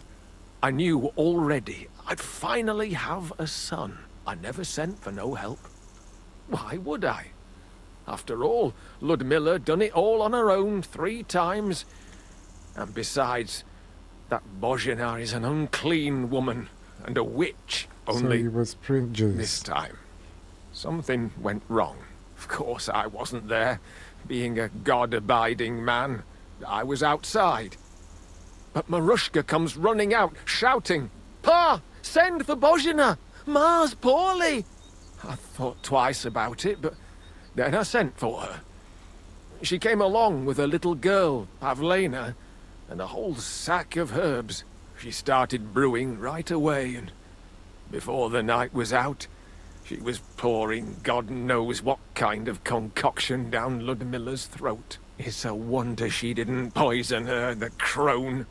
I knew already I'd finally have a son. I never sent for no help. Why would I? After all, Ludmilla done it all on her own 3 times. And besides, that Bozhena is an unclean woman and a witch. Only so he was prejudiced. This time, something went wrong. Of course, I wasn't there. Being a God-abiding man, I was outside. But Marushka comes running out, shouting, "Pa! Send for Bozhena! Ma's poorly!" I thought twice about it, but then I sent for her. She came along with a little girl, Pavlena, and a whole sack of herbs. She started brewing right away, and before the night was out, she was pouring God knows what kind of concoction down Ludmilla's throat. It's a wonder she didn't poison her, the crone.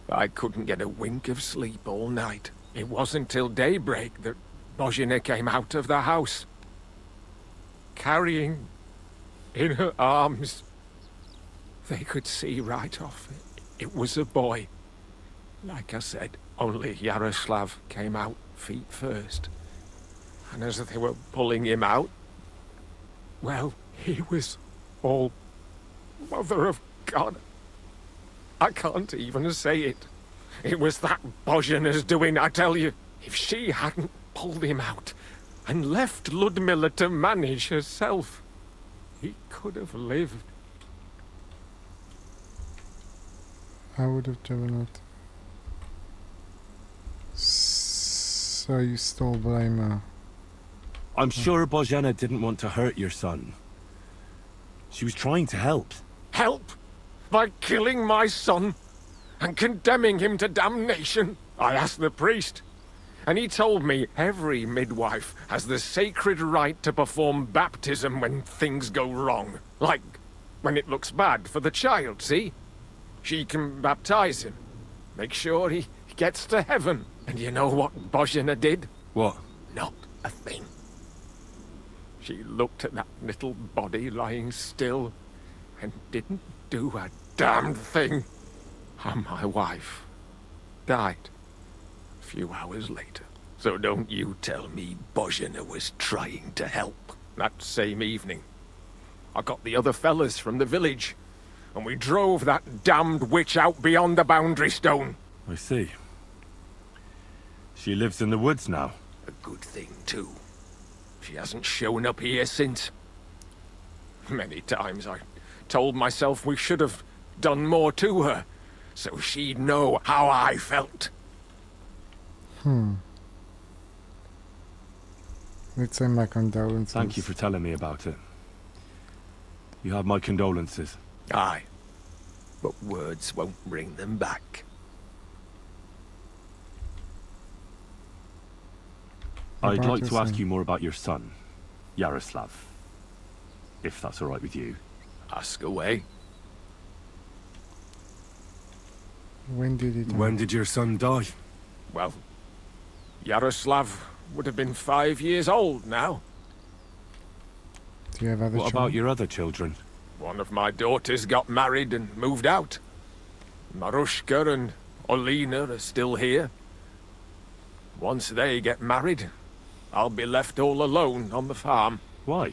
I couldn't get a wink of sleep all night. It wasn't till daybreak that Bozhena came out of the house, carrying in her arms. They could see right off it was a boy. Like I said, only Yaroslav came out feet first. And as they were pulling him out, well, he was all Mother of God. I can't even say it. It was that Bozhena's doing, I tell you. If she hadn't pulled him out and left Ludmilla to manage herself, he could have lived. I would have driven it. So you still blame her? I'm sure Bozhena didn't want to hurt your son. She was trying to help. Help? By killing my son and condemning him to damnation? I asked the priest, and he told me every midwife has the sacred right to perform baptism when things go wrong. Like when it looks bad for the child, see? She can baptize him, make sure he gets to heaven. And you know what Bozhena did? What? Not a thing. She looked at that little body lying still and didn't do a damned thing. And my wife died a few hours later. So don't you tell me Bozhena was trying to help. That same evening, I got the other fellas from the village, and we drove that damned witch out beyond the boundary stone. I see. She lives in the woods now. A good thing, too. She hasn't shown up here since. Many times I told myself we should have done more to her, so she'd know how I felt. Let's say my condolences. Thank you for telling me about it. You have my condolences. Aye, but words won't bring them back. I'd About like your to ask son. you more about your son, Yaroslav. If that's all right with you. Ask away. When did it? When did your son die? Well, Yaroslav would have been 5 years old now. Do you have other What children? about your other children? One of my daughters got married and moved out. Marushka and Olina are still here. Once they get married, I'll be left all alone on the farm. Why?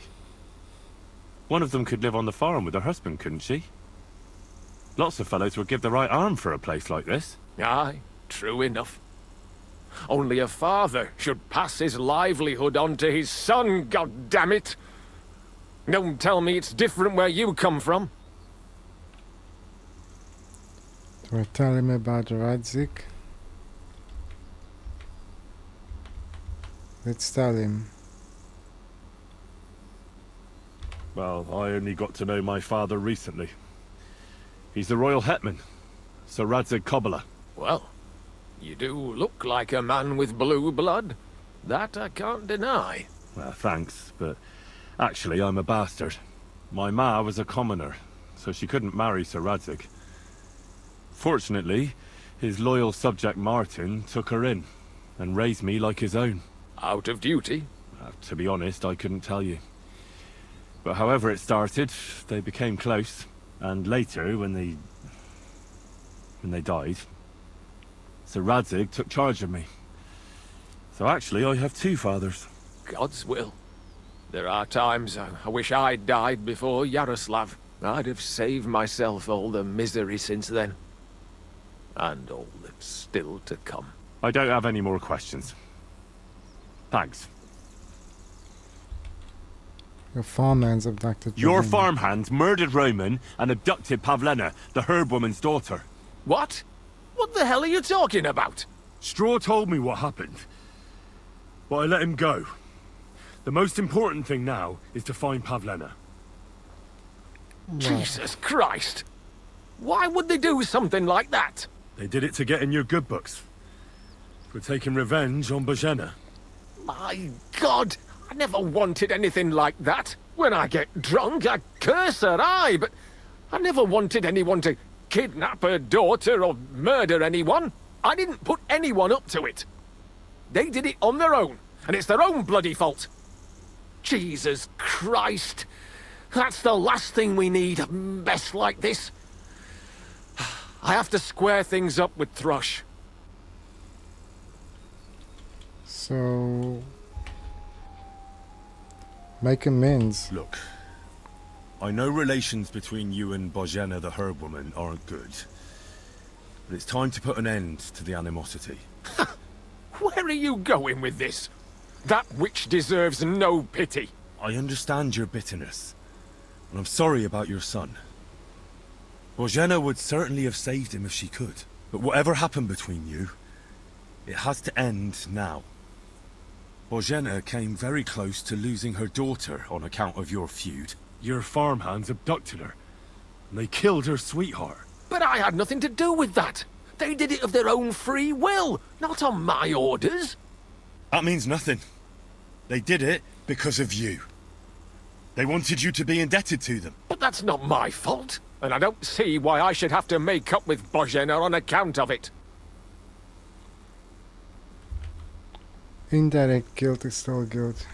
One of them could live on the farm with her husband, couldn't she? Lots of fellows would give the right arm for a place like this. Aye, true enough. Only a father should pass his livelihood on to his son, goddammit! Don't tell me it's different where you come from. Do I tell him about Radzik? Let's tell him. Well, I only got to know my father recently. He's the royal hetman, Sir Radzik Kobyla. Well, you do look like a man with blue blood. That I can't deny. Well, thanks, but actually I'm a bastard. My ma was a commoner, so she couldn't marry Sir Radzik. Fortunately, his loyal subject Martin took her in, and raised me like his own. Out of duty? To be honest, I couldn't tell you. But however it started, they became close, and later, when they died, Sir Radzik took charge of me. So actually, I have two fathers. God's will. There are times I wish I'd died before Yaroslav. I'd have saved myself all the misery since then. And all that's still to come. I don't have any more questions. Thanks. Your farmhands abducted. Your Pavlena. farmhands murdered Roman and abducted Pavlena, the herb woman's daughter. What? What the hell are you talking about? Straw told me what happened, but I let him go. The most important thing now is to find Pavlena. Jesus Christ! Why would they do something like that? They did it to get in your good books. For taking revenge on Bozhena. My God! I never wanted anything like that. When I get drunk, I curse her, aye, but I never wanted anyone to kidnap her daughter or murder anyone. I didn't put anyone up to it. They did it on their own, and it's their own bloody fault. Jesus Christ! That's the last thing we need, a mess like this. I have to square things up with Thrush. So make amends. Look, I know relations between you and Bozhena the herb woman aren't good. But it's time to put an end to the animosity. Where are you going with this? That witch deserves no pity. I understand your bitterness, and I'm sorry about your son. Bozhena would certainly have saved him if she could. But whatever happened between you, it has to end now. Bozhena came very close to losing her daughter on account of your feud. Your farmhands abducted her, and they killed her sweetheart. But I had nothing to do with that. They did it of their own free will, not on my orders. That means nothing. They did it because of you. They wanted you to be indebted to them. But that's not my fault, and I don't see why I should have to make up with Bozhena on account of it. Indirect guilt is still guilt.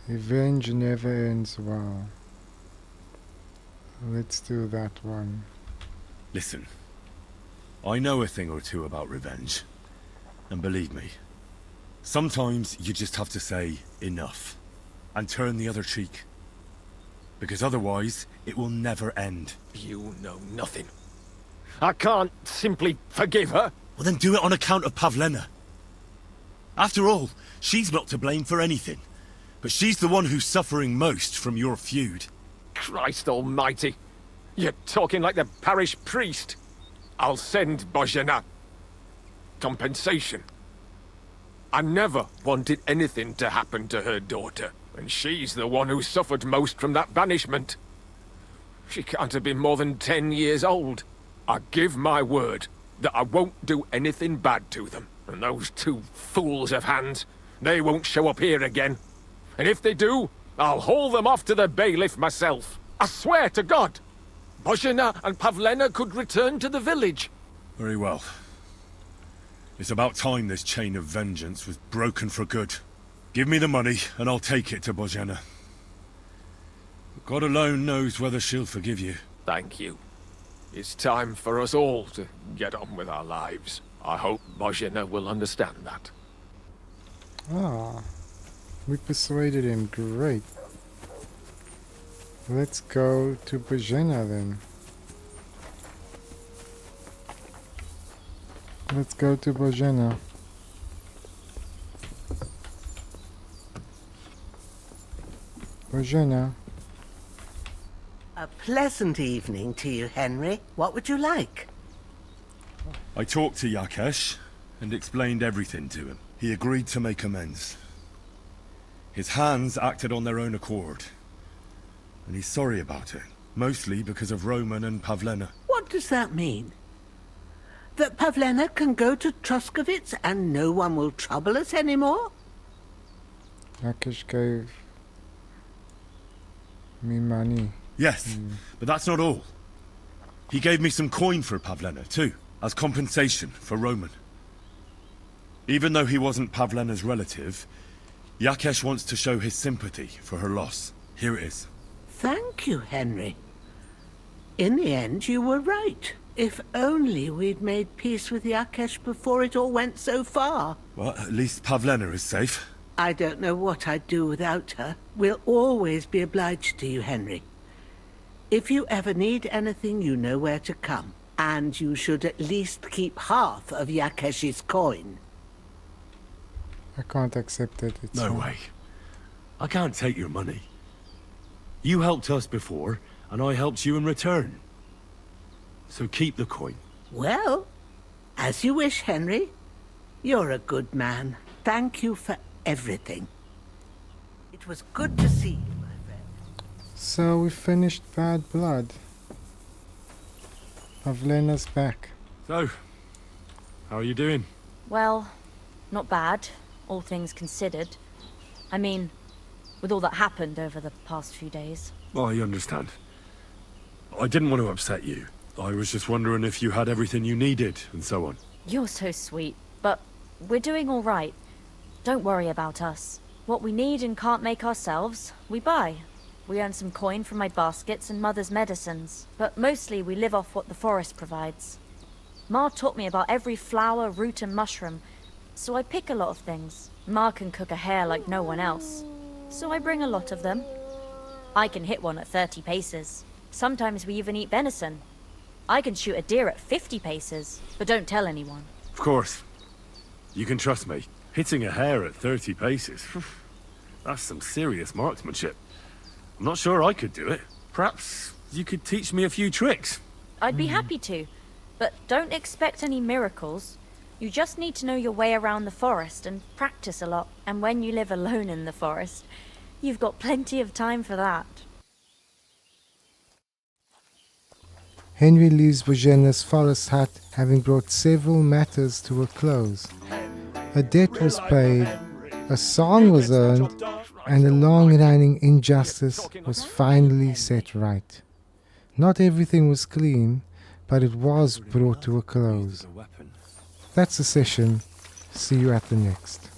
Revenge never ends well. Let's do that one. Listen, I know a thing or two about revenge. And believe me, sometimes you just have to say enough and turn the other cheek. Because otherwise, it will never end. You know nothing. I can't simply forgive her. Well, then do it on account of Pavlena. After all, she's not to blame for anything. But she's the one who's suffering most from your feud. Christ almighty. You're talking like the parish priest. I'll send Bozhena compensation. I never wanted anything to happen to her daughter, and she's the one who suffered most from that banishment. She can't have been more than 10 years old. I give my word that I won't do anything bad to them. And those two fools of hands, they won't show up here again. And if they do, I'll haul them off to the bailiff myself. I swear to God. Bozhena and Pavlena could return to the village. Very well. It's about time this chain of vengeance was broken for good. Give me the money, and I'll take it to Bozhena. God alone knows whether she'll forgive you. Thank you. It's time for us all to get on with our lives. I hope Bozhena will understand that. Ah, we persuaded him. Great. Let's go to Bozhena then. Let's go to Bozhena. Bozhena. A pleasant evening to you, Henry. What would you like? I talked to Jackesh and explained everything to him. He agreed to make amends. His hands acted on their own accord. And he's sorry about it. Mostly because of Roman and Pavlena. What does that mean? That Pavlena can go to Troskovitz and no one will trouble us anymore? Jackesh gave me money. Yes, but that's not all. He gave me some coin for Pavlena, too, as compensation for Roman. Even though he wasn't Pavlena's relative, Jackesh wants to show his sympathy for her loss. Here it is. Thank you, Henry. In the end, you were right. If only we'd made peace with Jackesh before it all went so far. Well, at least Pavlena is safe. I don't know what I'd do without her. We'll always be obliged to you, Henry. If you ever need anything, you know where to come. And you should at least keep half of Jackesh's coin. I can't accept it. It's No way. I can't take your money. You helped us before, and I helped you in return. So keep the coin. Well, as you wish, Henry. You're a good man. Thank you for everything. It was good to see you, my friend. So we finished Bad Blood. Pavlena's back. So, how are you doing? Well, not bad, all things considered. I mean, with all that happened over the past few days. I understand. I didn't want to upset you. I was just wondering if you had everything you needed, and so on. You're so sweet, but we're doing all right. Don't worry about us. What we need and can't make ourselves, we buy. We earn some coin from my baskets and Mother's medicines, but mostly we live off what the forest provides. Ma taught me about every flower, root and mushroom, so I pick a lot of things. Ma can cook a hare like no one else, so I bring a lot of them. I can hit one at 30 paces. Sometimes we even eat venison. I can shoot a deer at 50 paces, but don't tell anyone. Of course. You can trust me. Hitting a hare at 30 paces, that's some serious marksmanship. I'm not sure I could do it. Perhaps you could teach me a few tricks. I'd be happy to, but don't expect any miracles. You just need to know your way around the forest and practice a lot. And when you live alone in the forest, you've got plenty of time for that. Henry leaves Bozhena's forest hut, having brought several matters to a close. A debt was paid, a song was earned, and a long-running injustice was finally set right. Not everything was clean, but it was brought to a close. That's the session. See you at the next.